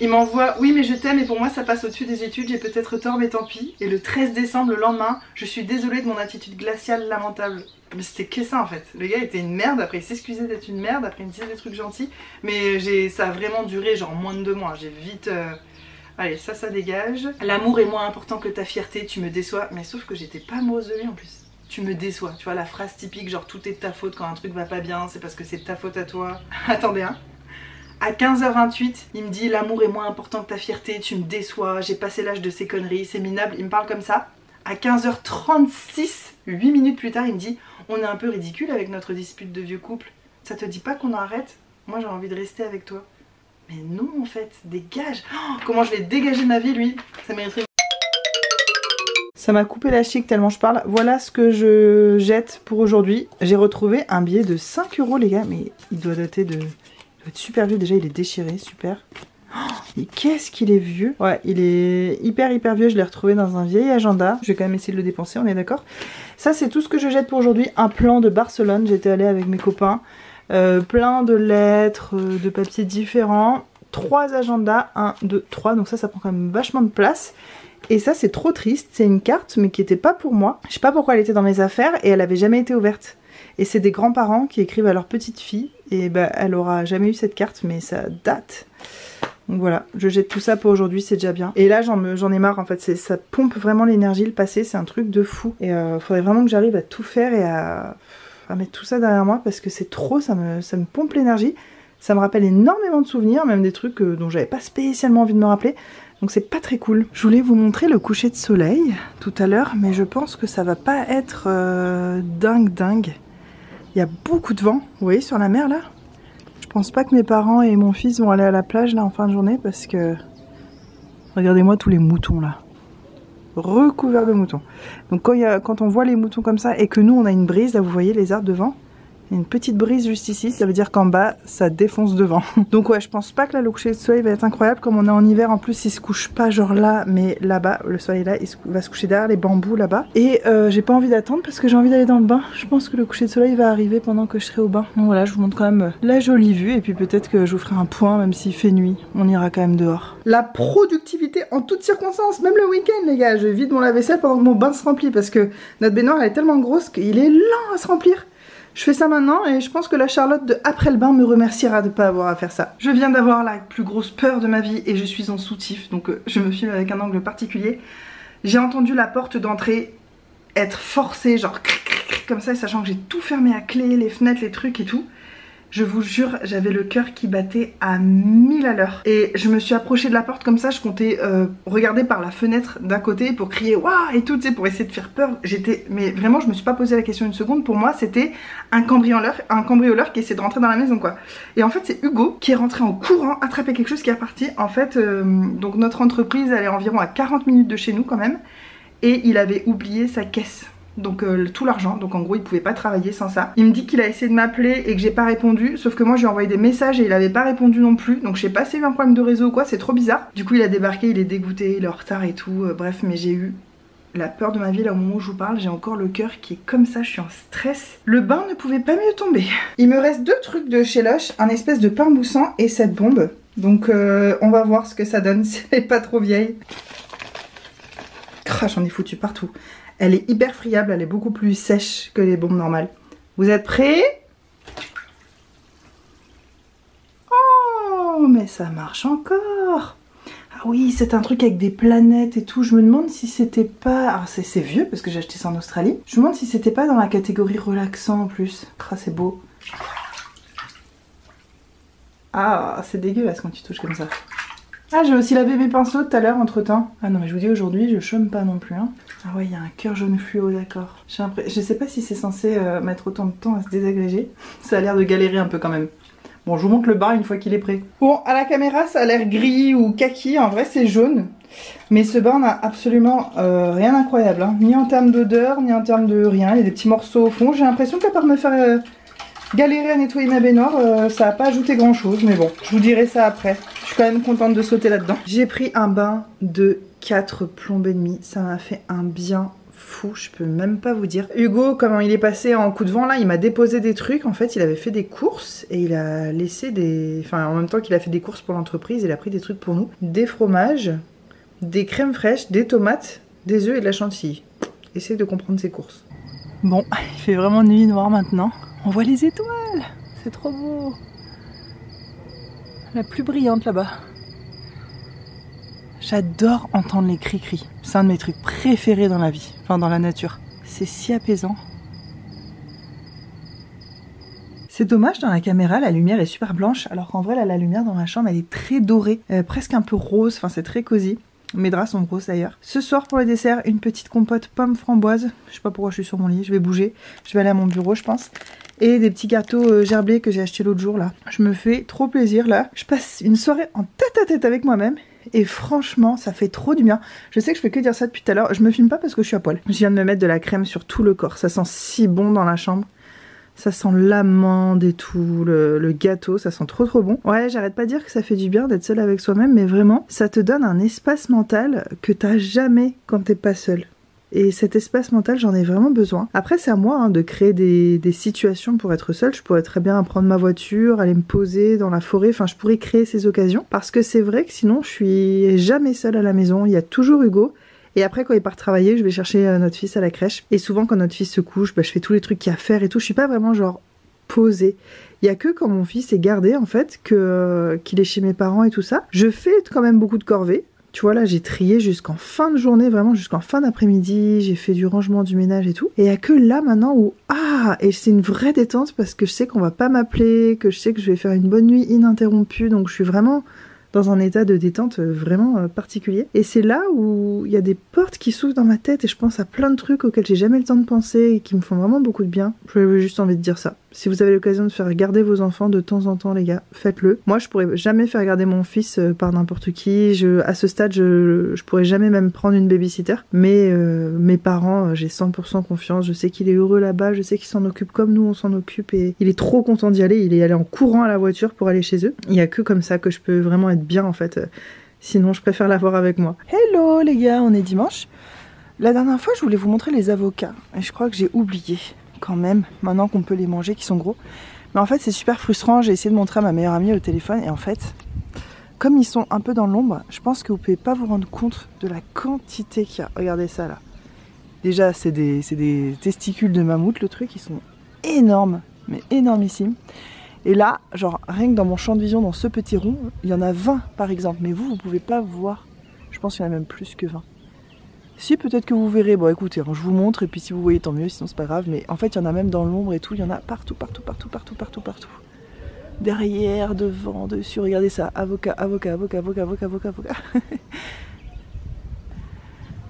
il m'envoie oui mais je t'aime et pour moi ça passe au-dessus des études, j'ai peut-être tort mais tant pis. Et le 13 décembre, le lendemain, je suis désolée de mon attitude glaciale lamentable. Mais c'était que ça en fait. Le gars était une merde, après il s'excusait d'être une merde, après il me disait des trucs gentils. Mais ça a vraiment duré genre moins de 2 mois. J'ai vite... Allez, ça dégage. L'amour est moins important que ta fierté, tu me déçois. Mais sauf que j'étais pas amoureuse de lui en plus. Tu me déçois. Tu vois la phrase typique genre tout est de ta faute quand un truc va pas bien, c'est parce que c'est de ta faute à toi. Attendez hein. À 15h28, il me dit l'amour est moins important que ta fierté, tu me déçois, j'ai passé l'âge de ces conneries, c'est minable, il me parle comme ça. À 15h36, 8 minutes plus tard, il me dit on est un peu ridicule avec notre dispute de vieux couple. Ça te dit pas qu'on arrête? Moi j'ai envie de rester avec toi. Mais non en fait, dégage. Oh, comment je vais dégager de ma vie lui? Ça mériterait Ça m'a coupé la chic tellement je parle. Voilà ce que je jette pour aujourd'hui. J'ai retrouvé un billet de 5 € les gars, mais il doit dater de... Il doit être super vieux, déjà il est déchiré, super. Oh, et qu'est-ce qu'il est vieux. Ouais, il est hyper vieux, je l'ai retrouvé dans un vieil agenda. Je vais quand même essayer de le dépenser, on est d'accord. Ça c'est tout ce que je jette pour aujourd'hui. Un plan de Barcelone, j'étais allée avec mes copains. Plein de lettres, de papiers différents. 3 agendas, 1, 2, 3, donc ça prend quand même vachement de place. Et ça c'est trop triste, c'est une carte mais qui était pas pour moi. Je sais pas pourquoi elle était dans mes affaires et elle avait jamais été ouverte. Et c'est des grands-parents qui écrivent à leur petite fille et bah elle aura jamais eu cette carte mais ça date. Donc voilà, je jette tout ça pour aujourd'hui, c'est déjà bien. Et là j'en ai marre en fait, ça pompe vraiment l'énergie, le passé, c'est un truc de fou. Et faudrait vraiment que j'arrive à tout faire et à mettre tout ça derrière moi parce que c'est trop, ça me pompe l'énergie. Ça me rappelle énormément de souvenirs, même des trucs dont j'avais pas spécialement envie de me rappeler. Donc c'est pas très cool. Je voulais vous montrer le coucher de soleil tout à l'heure, mais je pense que ça va pas être dingue. Il y a beaucoup de vent, vous voyez sur la mer là. Je pense pas que mes parents et mon fils vont aller à la plage là en fin de journée parce que... Regardez-moi tous les moutons là. Recouverts de moutons. Donc quand on voit les moutons comme ça et que nous on a une brise, là vous voyez les arbres devant. Il y a une petite brise juste ici, ça veut dire qu'en bas ça défonce devant. Donc ouais, je pense pas que là le coucher de soleil va être incroyable. Comme on est en hiver en plus, il se couche pas genre là mais là-bas. Le soleil là, il va se coucher derrière les bambous là-bas. Et j'ai pas envie d'attendre parce que j'ai envie d'aller dans le bain. Je pense que le coucher de soleil va arriver pendant que je serai au bain. Donc voilà, je vous montre quand même la jolie vue. Et puis peut-être que je vous ferai un point même s'il fait nuit. On ira quand même dehors. La productivité en toutes circonstances, même le week-end les gars. Je vide mon lave-vaisselle pendant que mon bain se remplit parce que notre baignoire elle est tellement grosse qu'il est lent à se remplir. Je fais ça maintenant et je pense que la Charlotte de après le bain me remerciera de ne pas avoir à faire ça. Je viens d'avoir la plus grosse peur de ma vie et je suis en soutif, donc je me filme avec un angle particulier. J'ai entendu la porte d'entrée être forcée, genre comme ça, sachant que j'ai tout fermé à clé, les fenêtres, les trucs et tout. Je vous jure, j'avais le cœur qui battait à 1000 à l'heure. Et je me suis approchée de la porte comme ça, je comptais regarder par la fenêtre d'un côté pour crier waouh et tout, tu sais, pour essayer de faire peur. Mais vraiment, je me suis pas posé la question une seconde. Pour moi, c'était un cambrioleur qui essayait de rentrer dans la maison, quoi. Et en fait, c'est Hugo qui est rentré en courant, attraper quelque chose qui est reparti. En fait, donc notre entreprise, elle est environ à 40 minutes de chez nous quand même. Et il avait oublié sa caisse. Donc tout l'argent, donc en gros il pouvait pas travailler sans ça. Il me dit qu'il a essayé de m'appeler et que j'ai pas répondu, sauf que moi je lui ai envoyé des messages et il avait pas répondu non plus. Donc je sais pas s'il y a eu un problème de réseau ou quoi, c'est trop bizarre. Du coup il a débarqué, il est dégoûté, il est en retard et tout, bref, mais j'ai eu la peur de ma vie là au moment où je vous parle. J'ai encore le cœur qui est comme ça, je suis en stress. Le bain ne pouvait pas mieux tomber. Il me reste 2 trucs de chez Lush, un espèce de pain moussant et cette bombe. Donc on va voir ce que ça donne si elle est pas trop vieille. J'en ai foutu partout. Elle est hyper friable, elle est beaucoup plus sèche que les bombes normales. Vous êtes prêts? Oh, mais ça marche encore. Ah oui, c'est un truc avec des planètes et tout. Je me demande si c'était pas... Alors c'est vieux parce que j'ai acheté ça en Australie. Je me demande si c'était pas dans la catégorie relaxant en plus. Ah, c'est beau. Ah, c'est dégueulasse quand tu touches comme ça. Ah, j'ai aussi lavé mes pinceaux tout à l'heure entre temps. Ah non mais je vous dis aujourd'hui je chôme pas non plus hein. Ah ouais, il y a un cœur jaune fluo, d'accord. Je sais pas si c'est censé mettre autant de temps à se désagréger. Ça a l'air de galérer un peu quand même. Bon, je vous montre le bain une fois qu'il est prêt. Bon, à la caméra ça a l'air gris ou kaki, en vrai c'est jaune. Mais ce bain n'a absolument rien d'incroyable hein. Ni en termes d'odeur, ni en termes de rien. Il y a des petits morceaux au fond. J'ai l'impression qu'à part me faire... galérer à nettoyer ma baignoire, ça n'a pas ajouté grand chose, mais bon, je vous dirai ça après. Je suis quand même contente de sauter là-dedans. J'ai pris un bain de 4 plombes et demi, ça m'a fait un bien fou, je peux même pas vous dire. Hugo, comment il est passé en coup de vent là, il m'a déposé des trucs, en fait il avait fait des courses et il a laissé des... Enfin en même temps qu'il a fait des courses pour l'entreprise, il a pris des trucs pour nous. Des fromages, des crèmes fraîches, des tomates, des œufs et de la chantilly. Essayez de comprendre ses courses. Bon, il fait vraiment nuit noire maintenant. On voit les étoiles, c'est trop beau. La plus brillante là-bas. J'adore entendre les cris-cris. C'est un de mes trucs préférés dans la vie, enfin dans la nature. C'est si apaisant. C'est dommage, dans la caméra, la lumière est super blanche, alors qu'en vrai, là, la lumière dans ma chambre, elle est très dorée, presque un peu rose, enfin c'est très cosy. Mes draps sont grosses d'ailleurs. Ce soir pour le dessert, une petite compote pomme framboise. Je sais pas pourquoi je suis sur mon lit, je vais bouger. Je vais aller à mon bureau je pense. Et des petits gâteaux gerblés que j'ai achetés l'autre jour là. Je me fais trop plaisir là. Je passe une soirée en tête à tête avec moi-même. Et franchement, ça fait trop du bien. Je sais que je fais que dire ça depuis tout à l'heure. Je me filme pas parce que je suis à poil. Je viens de me mettre de la crème sur tout le corps. Ça sent si bon dans la chambre. Ça sent l'amande et tout, le gâteau, ça sent trop trop bon. Ouais, j'arrête pas de dire que ça fait du bien d'être seule avec soi-même, mais vraiment, ça te donne un espace mental que t'as jamais quand t'es pas seule. Et cet espace mental, j'en ai vraiment besoin. Après, c'est à moi de créer des situations pour être seule. Je pourrais très bien prendre ma voiture, aller me poser dans la forêt. Enfin, je pourrais créer ces occasions. Parce que c'est vrai que sinon, je suis jamais seule à la maison. Il y a toujours Hugo. Et après, quand il part travailler, je vais chercher notre fils à la crèche. Et souvent, quand notre fils se couche, je fais tous les trucs qu'il y a à faire et tout. Je suis pas vraiment genre posée. Il y a que quand mon fils est gardé, en fait, qu'il est chez mes parents et tout ça. Je fais quand même beaucoup de corvées. Tu vois, là, j'ai trié jusqu'en fin de journée, vraiment jusqu'en fin d'après-midi. J'ai fait du rangement, du ménage et tout. Et il y a que là, maintenant, où... Ah, et c'est une vraie détente parce que je sais qu'on va pas m'appeler, que je sais que je vais faire une bonne nuit ininterrompue. Donc, je suis vraiment... dans un état de détente vraiment particulier. Et c'est là où il y a des portes qui s'ouvrent dans ma tête et je pense à plein de trucs auxquels j'ai jamais le temps de penser et qui me font vraiment beaucoup de bien. J'avais juste envie de dire ça. Si vous avez l'occasion de faire garder vos enfants de temps en temps, les gars, faites-le. Moi, je pourrais jamais faire garder mon fils par n'importe qui. À ce stade, je pourrais jamais même prendre une babysitter. Mais mes parents, j'ai 100% confiance. Je sais qu'il est heureux là-bas. Je sais qu'il s'en occupe comme nous, on s'en occupe. Et il est trop content d'y aller. Il est allé en courant à la voiture pour aller chez eux. Il y a que comme ça que je peux vraiment être bien, en fait. Sinon, je préfère l'avoir avec moi. Hello, les gars, on est dimanche. La dernière fois, je voulais vous montrer les avocats. Et je crois que j'ai oublié. Quand même, maintenant qu'on peut les manger, qui sont gros. Mais en fait, c'est super frustrant. J'ai essayé de montrer à ma meilleure amie au téléphone. Et en fait, comme ils sont un peu dans l'ombre, je pense que vous pouvez pas vous rendre compte de la quantité qu'il y a. Regardez ça, là. Déjà, c'est des testicules de mammouth, le truc. Ils sont énormes, mais énormissimes. Et là, genre, rien que dans mon champ de vision, dans ce petit rond, il y en a 20, par exemple. Mais vous pouvez pas voir. Je pense qu'il y en a même plus que 20. Si, peut-être que vous verrez. Bon, écoutez, je vous montre, et puis si vous voyez, tant mieux, sinon c'est pas grave. Mais en fait, il y en a même dans l'ombre et tout. Il y en a partout, partout, partout, partout, partout, partout. Derrière, devant, dessus. Regardez ça. Avocat, avocat, avocat, avocat, avocat, avocat, avocat.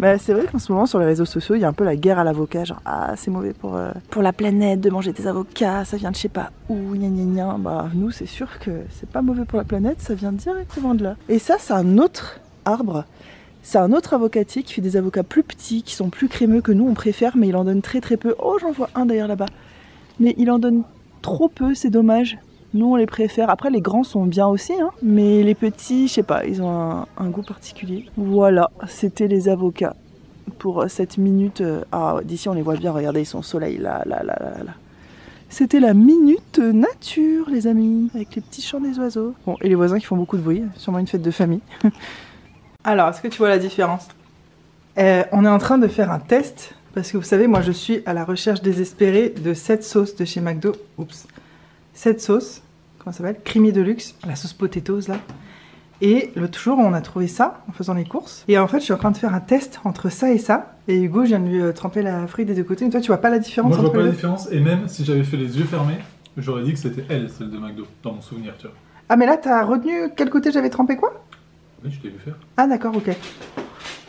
Bah, c'est vrai qu'en ce moment, sur les réseaux sociaux, il y a un peu la guerre à l'avocat. Genre, ah, c'est mauvais pour la planète de manger des avocats. Ça vient de je sais pas où, gna gna gna. Bah, nous, c'est sûr que c'est pas mauvais pour la planète. Ça vient directement de là. Et ça, c'est un autre arbre. C'est un autre avocatier qui fait des avocats plus petits, qui sont plus crémeux que nous, on préfère, mais il en donne très très peu. Oh, j'en vois un d'ailleurs là-bas. Mais il en donne trop peu, c'est dommage. Nous, on les préfère. Après, les grands sont bien aussi, hein. Mais les petits, je sais pas, ils ont un goût particulier. Voilà, c'était les avocats pour cette minute. Ah, d'ici, on les voit bien, regardez, ils sont au soleil, là. C'était la minute nature, les amis, avec les petits chants des oiseaux. Bon, et les voisins qui font beaucoup de bruit, sûrement une fête de famille. Alors, est-ce que tu vois la différence? On est en train de faire un test, parce que vous savez, moi je suis à la recherche désespérée de cette sauce de chez McDo. Oups. Cette sauce, comment ça s'appelle? Creamy Deluxe, la sauce potatoes là. Et l'autre jour, on a trouvé ça en faisant les courses. Et en fait, je suis en train de faire un test entre ça et ça. Et Hugo, je viens de lui tremper la frite des deux côtés. Mais toi, tu vois pas la différence? Moi, je vois pas la différence. Et même si j'avais fait les yeux fermés, j'aurais dit que c'était elle, celle de McDo, dans mon souvenir, tu vois. Ah, mais là, t'as retenu quel côté j'avais trempé quoi? Oui, je t'ai vu faire. Ah d'accord, ok.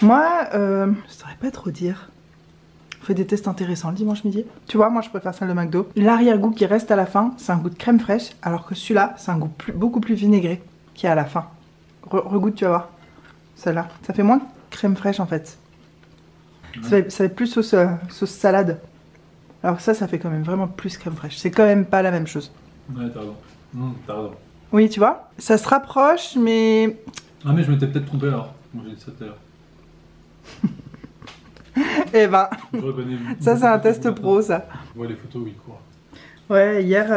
Moi, je saurais pas trop dire. On fait des tests intéressants le dimanche midi. Tu vois, moi je préfère celle de McDo. L'arrière-goût qui reste à la fin, c'est un goût de crème fraîche, alors que celui-là, c'est un goût beaucoup plus vinaigré qui est à la fin. Regoute, tu vas voir. Celle-là. Ça fait moins de crème fraîche en fait. Ouais. Ça fait plus sauce salade. Alors que ça fait quand même vraiment plus crème fraîche. C'est quand même pas la même chose. Ouais, t'as raison. T'as raison. Oui, tu vois, ça se rapproche, mais... Ah mais je m'étais peut-être trompé alors. Bon, j'ai dit ça tout à l'heure. Eh ben, ça c'est un test pro ça. Je vois les photos où il court. Ouais, hier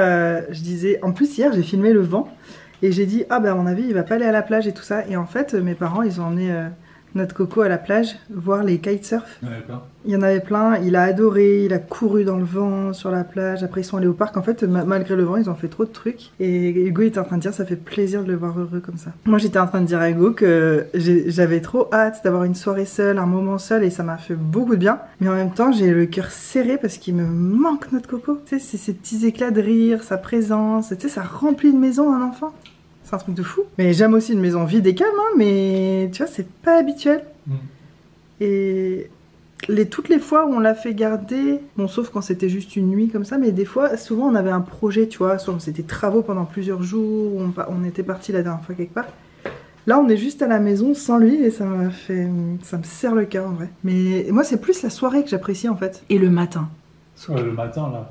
je disais, en plus hier j'ai filmé le vent et j'ai dit ah ben à mon avis il va pas aller à la plage et tout ça. Et en fait mes parents ils ont emmené notre Coco à la plage voir les kitesurf. Il y en avait plein, il a adoré, il a couru dans le vent sur la plage, après ils sont allés au parc. En fait malgré le vent ils ont fait trop de trucs et Hugo était en train de dire ça fait plaisir de le voir heureux comme ça. Moi j'étais en train de dire à Hugo que j'avais trop hâte d'avoir une soirée seule, un moment seul et ça m'a fait beaucoup de bien. Mais en même temps j'ai le cœur serré parce qu'il me manque notre Coco. Tu sais, c'est ces petits éclats de rire, sa présence, tu sais, ça remplit une maison un enfant. C'est un truc de fou. Mais j'aime aussi une maison vide et calme, hein, mais tu vois, c'est pas habituel. Et toutes les fois où on l'a fait garder, bon, sauf quand c'était juste une nuit comme ça, mais des fois, souvent on avait un projet, tu vois, soit c'était travaux pendant plusieurs jours, on était parti la dernière fois quelque part. Là on est juste à la maison sans lui et ça me serre le cœur en vrai. Mais moi c'est plus la soirée que j'apprécie en fait. Et le matin. Ouais, le matin là.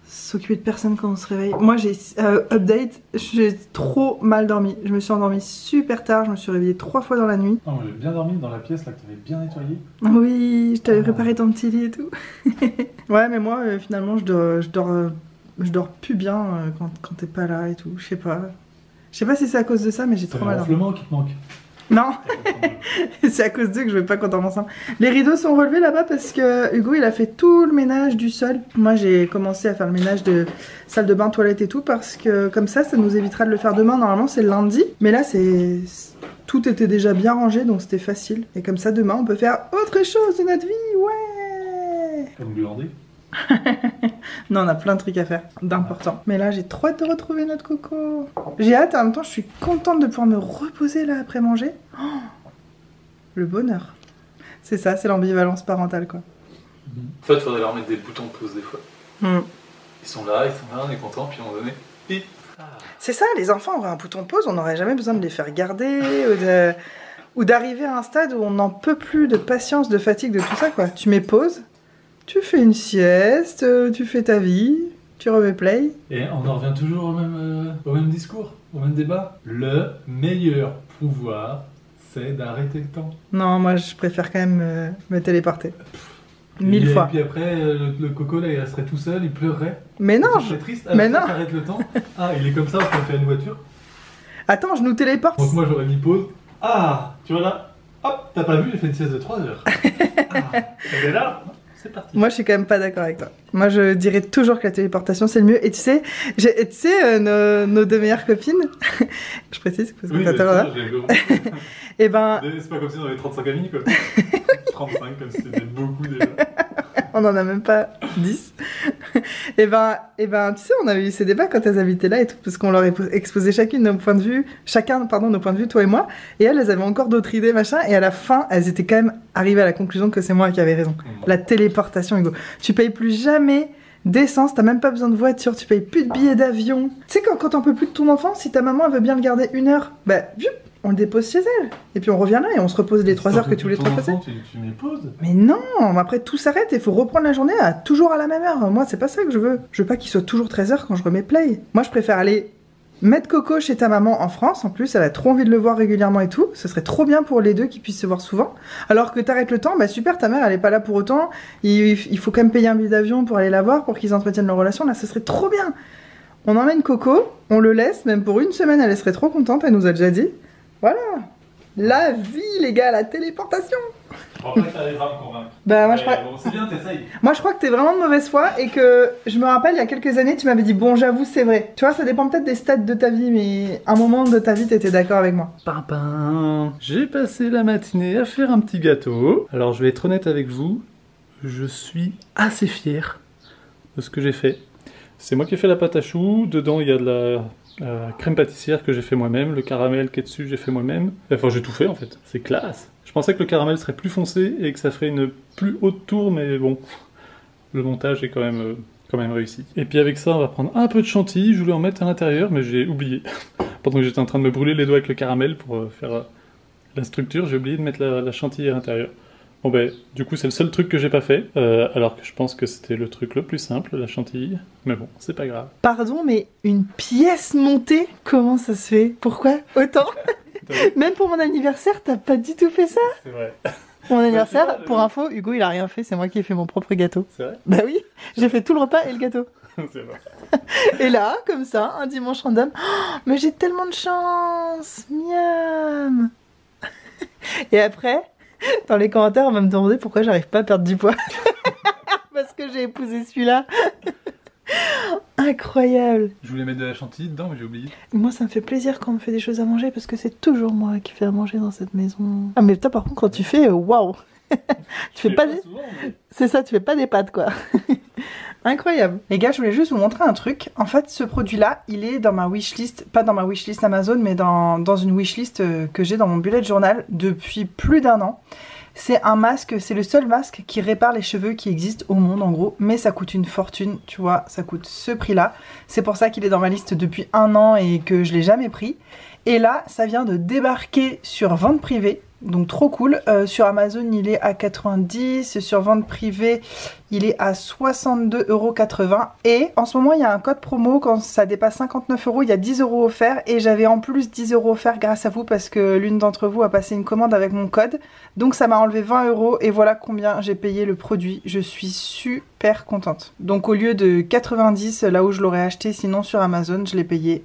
S'occuper de personne quand on se réveille. Moi j'ai update, j'ai trop mal dormi. Je me suis endormie super tard, je me suis réveillée 3 fois dans la nuit. Non, j'ai bien dormi dans la pièce là que tu avais bien nettoyée. Oui, je t'avais préparé ton petit lit et tout. Ouais mais moi finalement je dors plus bien quand t'es pas là et tout, je sais pas. Je sais pas si c'est à cause de ça mais j'ai trop mal dormi. C'est le ronflement qui te manque. Non, c'est à cause d'eux que je vais pas qu'on dorme ensemble. Les rideaux sont relevés là-bas parce que Hugo il a fait tout le ménage du sol. Moi j'ai commencé à faire le ménage de salle de bain, toilette et tout parce que comme ça nous évitera de le faire demain. Normalement c'est le lundi, mais là tout était déjà bien rangé donc c'était facile. Et comme ça demain on peut faire autre chose de notre vie, ouais. Comme glander. Non, on a plein de trucs à faire, d'important. Mais là, j'ai trop hâte de retrouver notre coco. J'ai hâte, en même temps, je suis contente de pouvoir me reposer là après manger. Oh, le bonheur. C'est ça, c'est l'ambivalence parentale, quoi. En fait, il faudrait leur mettre des boutons de pause des fois. Ils sont là, on est content, puis à un moment donné, pip. C'est ça, les enfants auraient un bouton pause, on n'aurait jamais besoin de les faire garder ou d'arriver à un stade où on n'en peut plus de patience, de fatigue, de tout ça, quoi. Tu mets pause. Tu fais une sieste, tu fais ta vie, tu remets play. Et on en revient toujours au même discours, au même débat. Le meilleur pouvoir, c'est d'arrêter le temps. Non, moi je préfère quand même me téléporter. 1000 fois. Et puis après, le coco là, il resterait tout seul, il pleurerait. Mais non, c'est triste. Alors, mais non. T'arrêtes le temps. Ah, il est comme ça, on peut faire une voiture. Attends, je nous téléporte. Donc moi j'aurais mis pause. Ah, tu vois là. Hop, t'as pas vu, j'ai fait une sieste de 3 heures. Elle est là. C'est parti. Moi je suis quand même pas d'accord avec toi. Moi je dirais toujours que la téléportation c'est le mieux. Et tu sais, nos deux meilleures copines, je précise parce que oui, t'as là. Et ben. C'est pas comme si on avait 35 amis quoi. 35 comme si c'était beaucoup déjà. On en a même pas 10. Et ben, tu sais, on avait eu ces débats quand elles habitaient là et tout, parce qu'on leur exposait chacun nos points de vue, toi et moi, et elles avaient encore d'autres idées, machin, et à la fin, elles étaient quand même arrivées à la conclusion que c'est moi qui avais raison. La téléportation, Hugo. Tu payes plus jamais d'essence, t'as même pas besoin de voiture, tu payes plus de billets d'avion. Tu sais, quand t'en peux plus de ton enfant, si ta maman elle veut bien le garder 1 heure, bah, on le dépose chez elle. Et puis on revient là et on se repose les 3 heures que tu voulais te reposer. Tu mets pause. Mais non, après tout s'arrête et il faut reprendre la journée toujours à la même heure. Moi, c'est pas ça que je veux. Je veux pas qu'il soit toujours 13 h quand je remets play. Moi, je préfère aller mettre Coco chez ta maman en France. En plus, elle a trop envie de le voir régulièrement et tout. Ce serait trop bien pour les deux qu'ils puissent se voir souvent. Alors que t'arrêtes le temps, bah super, ta mère, elle est pas là pour autant. Il faut quand même payer un billet d'avion pour aller la voir, pour qu'ils entretiennent leur relation. Là, ce serait trop bien. On emmène Coco, on le laisse, même pour 1 semaine, elle serait trop contente, elle nous a déjà dit. Voilà. La vie, les gars, la téléportation. Je crois pas que t'arriveras à me convaincre. Bah, moi, je crois... Bon, c'est bien, t'essayes. Moi, je crois que t'es vraiment de mauvaise foi et que je me rappelle, il y a quelques années, tu m'avais dit, bon, j'avoue, c'est vrai. Tu vois, ça dépend peut-être des stades de ta vie, mais à un moment de ta vie, t'étais d'accord avec moi. Pimpin, j'ai passé la matinée à faire un petit gâteau. Alors, je vais être honnête avec vous, je suis assez fier de ce que j'ai fait. C'est moi qui ai fait la pâte à choux, dedans, il y a de la... crème pâtissière que j'ai fait moi-même, le caramel qui est dessus j'ai fait moi-même. Enfin j'ai tout fait en fait, c'est classe. Je pensais que le caramel serait plus foncé et que ça ferait une plus haute tour, mais bon, le montage est quand même réussi. Et puis avec ça on va prendre un peu de chantilly, je voulais en mettre à l'intérieur mais j'ai oublié. Pendant que j'étais en train de me brûler les doigts avec le caramel pour faire la structure, j'ai oublié de mettre la chantilly à l'intérieur. Bon ben, du coup c'est le seul truc que j'ai pas fait, alors que je pense que c'était le truc le plus simple, la chantilly, mais bon, c'est pas grave. Pardon, mais une pièce montée, comment ça se fait? Pourquoi autant? Même pour mon anniversaire, t'as pas du tout fait ça? C'est vrai. Pour mon anniversaire, pour info, Hugo il a rien fait, c'est moi qui ai fait mon propre gâteau. C'est vrai? Bah oui, j'ai fait tout le repas et le gâteau. C'est vrai. Et là, comme ça, un dimanche random, oh, mais j'ai tellement de chance, miam. Et après... Dans les commentaires, on va me demander pourquoi j'arrive pas à perdre du poids. Parce que j'ai épousé celui-là. Incroyable. Je voulais mettre de la chantilly dedans, mais j'ai oublié. Moi, ça me fait plaisir quand on me fait des choses à manger parce que c'est toujours moi qui fais à manger dans cette maison. Ah, mais toi, par contre, quand tu fais, waouh. Tu fais pas des... mais... C'est ça, tu fais pas des pâtes, quoi. Incroyable. Les gars, je voulais juste vous montrer un truc. En fait, ce produit-là, il est dans ma wishlist, pas dans ma wishlist Amazon, mais dans une wishlist que j'ai dans mon bullet journal depuis plus d'1 an. C'est un masque, c'est le seul masque qui répare les cheveux qui existent au monde en gros, mais ça coûte une fortune, tu vois, ça coûte ce prix-là. C'est pour ça qu'il est dans ma liste depuis 1 an et que je l'ai jamais pris. Et là, ça vient de débarquer sur vente privée. Donc trop cool. Sur Amazon, il est à 90. Sur vente privée, il est à 62,80 €. Et en ce moment, il y a un code promo. Quand ça dépasse 59 €, il y a 10 € offerts. Et j'avais en plus 10 € offerts grâce à vous parce que l'une d'entre vous a passé une commande avec mon code. Donc ça m'a enlevé 20 € et voilà combien j'ai payé le produit. Je suis super contente. Donc au lieu de 90 là où je l'aurais acheté sinon sur Amazon, je l'ai payé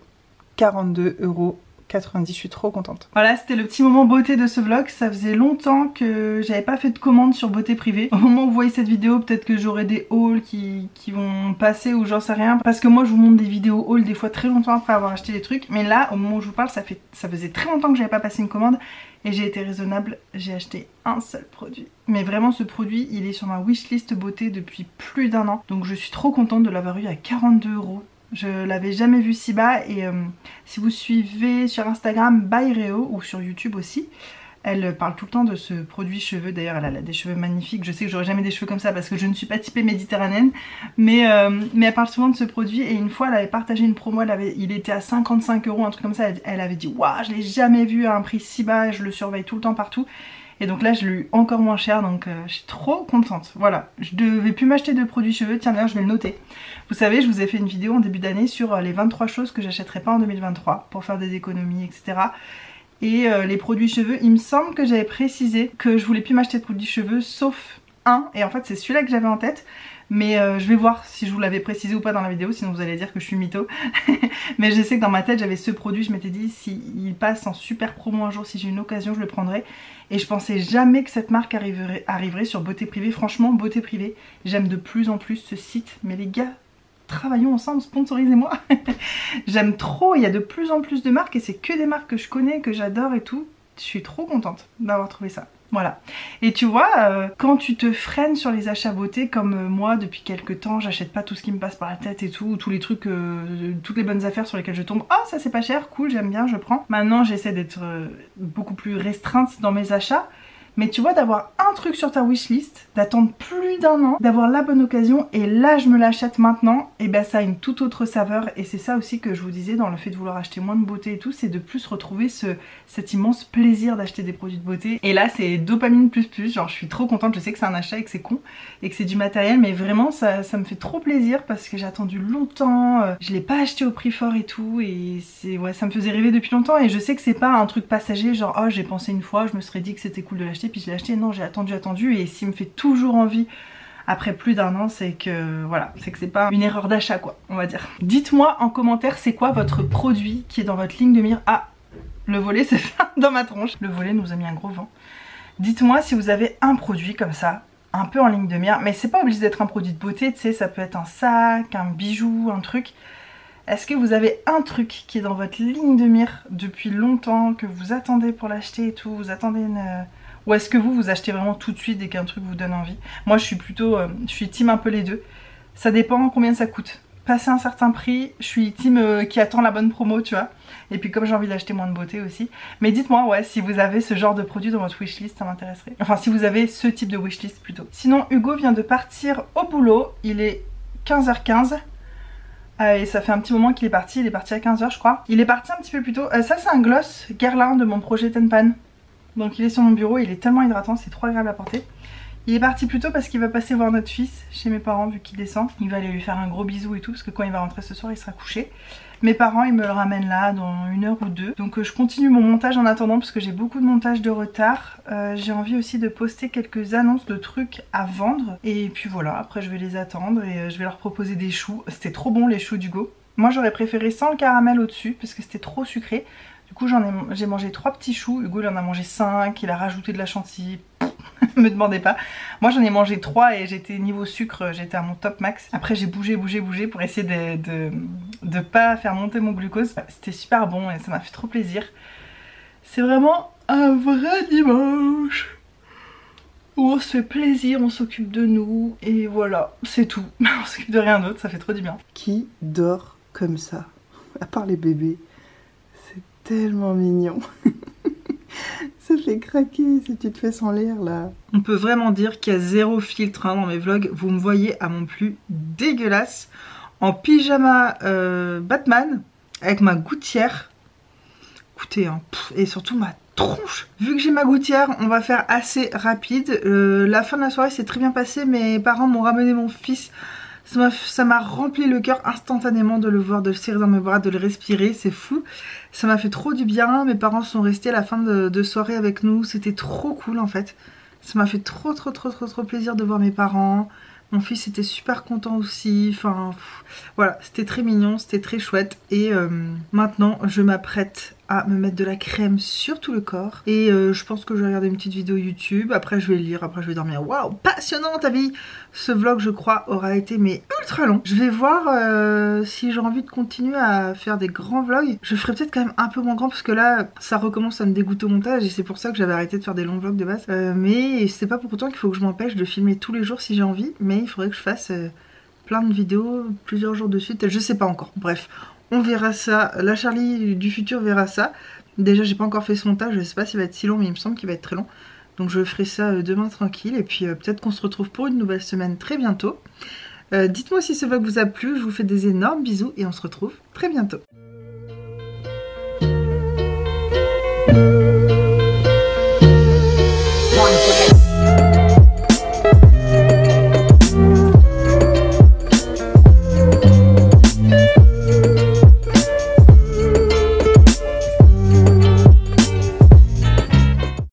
42,90 €. Je suis trop contente. Voilà, c'était le petit moment beauté de ce vlog. Ça faisait longtemps que j'avais pas fait de commande sur beauté privée. Au moment où vous voyez cette vidéo, peut-être que j'aurai des hauls qui vont passer ou j'en sais rien. Parce que moi je vous montre des vidéos hauls des fois très longtemps après avoir acheté des trucs. Mais là, au moment où je vous parle, ça faisait très longtemps que j'avais pas passé une commande. Et j'ai été raisonnable, j'ai acheté un seul produit. Mais vraiment ce produit, il est sur ma wishlist beauté depuis plus d'1 an. Donc je suis trop contente de l'avoir eu à 42 €. Je l'avais jamais vu si bas et si vous suivez sur Instagram Byréo ou sur YouTube aussi, elle parle tout le temps de ce produit cheveux. D'ailleurs elle a des cheveux magnifiques. Je sais que j'aurai jamais des cheveux comme ça parce que je ne suis pas typée méditerranéenne, mais elle parle souvent de ce produit. Et une fois elle avait partagé une promo, il était à 55 €, un truc comme ça. Elle avait dit waouh, je l'ai jamais vu à un prix si bas, je le surveille tout le temps partout. Et donc là je l'ai eu encore moins cher, donc je suis trop contente. Voilà, je devais plus m'acheter de produits cheveux. Tiens d'ailleurs je vais le noter. Vous savez, je vous ai fait une vidéo en début d'année sur les 23 choses que j'achèterais pas en 2023 pour faire des économies, etc. Et les produits cheveux, il me semble que j'avais précisé que je voulais plus m'acheter de produits cheveux sauf un. Et en fait c'est celui-là que j'avais en tête. Mais je vais voir si je vous l'avais précisé ou pas dans la vidéo, sinon vous allez dire que je suis mytho. Mais je sais que dans ma tête j'avais ce produit, je m'étais dit s'il passe en super promo un jour, si j'ai une occasion je le prendrai. Et je pensais jamais que cette marque arriverait sur Beauté Privée. Franchement Beauté Privée, j'aime de plus en plus ce site. Mais les gars, travaillons ensemble, sponsorisez-moi. J'aime trop, il y a de plus en plus de marques et c'est que des marques que je connais, que j'adore et tout. Je suis trop contente d'avoir trouvé ça. Voilà. Et tu vois, quand tu te freines sur les achats beauté, comme moi depuis quelques temps, j'achète pas tout ce qui me passe par la tête et tout, tous les trucs, toutes les bonnes affaires sur lesquelles je tombe. Ah, ça c'est pas cher, cool, j'aime bien, je prends. Maintenant j'essaie d'être beaucoup plus restreinte dans mes achats. Mais tu vois, d'avoir un truc sur ta wishlist, d'attendre plus d'1 an, d'avoir la bonne occasion et là je me l'achète maintenant, et ben ça a une toute autre saveur. Et c'est ça aussi que je vous disais dans le fait de vouloir acheter moins de beauté et tout, c'est de plus retrouver cet immense plaisir d'acheter des produits de beauté. Et là c'est dopamine plus, genre je suis trop contente. Je sais que c'est un achat et que c'est con et que c'est du matériel, mais vraiment ça me fait trop plaisir parce que j'ai attendu longtemps, je l'ai pas acheté au prix fort et tout, et ouais, ça me faisait rêver depuis longtemps. Et je sais que c'est pas un truc passager, genre oh j'ai pensé une fois, je me serais dit que c'était cool de l'acheter puis je l'ai acheté. Non, j'ai attendu et s'il me fait toujours envie après plus d'1 an, c'est que voilà, c'est que c'est pas une erreur d'achat quoi, on va dire. Dites-moi en commentaire c'est quoi votre produit qui est dans votre ligne de mire. Ah, le volet c'est ça dans ma tronche. Le volet nous a mis un gros vent. Dites-moi si vous avez un produit comme ça, un peu en ligne de mire, mais c'est pas obligé d'être un produit de beauté, tu sais, ça peut être un sac, un bijou, un truc. Est-ce que vous avez un truc qui est dans votre ligne de mire depuis longtemps, que vous attendez pour l'acheter et tout, vous attendez une... Ou est-ce que vous achetez vraiment tout de suite dès qu'un truc vous donne envie? Moi je suis plutôt, je suis team un peu les deux. Ça dépend combien ça coûte. Passer un certain prix, je suis team qui attend la bonne promo, tu vois. Et puis comme j'ai envie d'acheter moins de beauté aussi. Mais dites-moi ouais, si vous avez ce genre de produit dans votre wishlist, ça m'intéresserait. Enfin si vous avez ce type de wishlist plutôt. Sinon Hugo vient de partir au boulot, il est 15h15. Et ça fait un petit moment qu'il est parti à 15h je crois. Il est parti un petit peu plus tôt. Ça c'est un gloss Guerlain de mon projet Tenpan. Donc il est sur mon bureau, il est tellement hydratant, c'est trop agréable à porter. Il est parti plus tôt parce qu'il va passer voir notre fils chez mes parents vu qu'il descend. Il va aller lui faire un gros bisou et tout parce que quand il va rentrer ce soir il sera couché. Mes parents ils me le ramènent là dans 1 heure ou 2. Donc je continue mon montage en attendant parce que j'ai beaucoup de montage de retard. J'ai envie aussi de poster quelques annonces de trucs à vendre. Et puis voilà, après je vais les attendre et je vais leur proposer des choux. C'était trop bon les choux d'Hugo. Moi j'aurais préféré sans le caramel au dessus parce que c'était trop sucré. Du coup j'ai mangé 3 petits choux, Hugo il en a mangé 5, il a rajouté de la chantilly, me demandez pas. Moi j'en ai mangé 3 et j'étais niveau sucre, j'étais à mon top max. Après j'ai bougé pour essayer de pas faire monter mon glucose. C'était super bon et ça m'a fait trop plaisir. C'est vraiment un vrai dimanche où on se fait plaisir, on s'occupe de nous et voilà, c'est tout. On s'occupe de rien d'autre, ça fait trop du bien. Qui dort comme ça? À part les bébés. Tellement mignon. Ça fait craquer ces petites fesses en l'air là. On peut vraiment dire qu'il y a zéro filtre dans mes vlogs. Vous me voyez à mon plus dégueulasse en pyjama Batman avec ma gouttière Écoutez, hein, et surtout ma tronche. Vu que j'ai ma gouttière, on va faire assez rapide. La fin de la soirée s'est très bien passée. Mes parents m'ont ramené mon fils. Ça m'a rempli le cœur instantanément de le voir, de le serrer dans mes bras, de le respirer, c'est fou. Ça m'a fait trop du bien. Mes parents sont restés à la fin de soirée avec nous. C'était trop cool en fait. Ça m'a fait trop plaisir de voir mes parents. Mon fils était super content aussi, enfin voilà, c'était très mignon, c'était très chouette. Et maintenant je m'apprête à me mettre de la crème sur tout le corps. Et je pense que je vais regarder une petite vidéo YouTube, après je vais lire, après je vais dormir. Waouh, passionnant ta vie. Ce vlog je crois aura été mais ultra long. Je vais voir si j'ai envie de continuer à faire des grands vlogs. Je ferai peut-être quand même un peu moins grand parce que là ça recommence à me dégoûter au montage. Et c'est pour ça que j'avais arrêté de faire des longs vlogs de base. Mais c'est pas pour autant qu'il faut que je m'empêche de filmer tous les jours si j'ai envie. Mais il faudrait que je fasse plein de vidéos plusieurs jours de suite. Je sais pas encore, bref. On verra ça, la Charlie du futur verra ça. Déjà j'ai pas encore fait ce montage, je sais pas s'il va être si long mais il me semble qu'il va être très long. Donc je ferai ça demain tranquille et puis peut-être qu'on se retrouve pour une nouvelle semaine très bientôt. Dites-moi si ce vlog vous a plu, je vous fais des énormes bisous et on se retrouve très bientôt.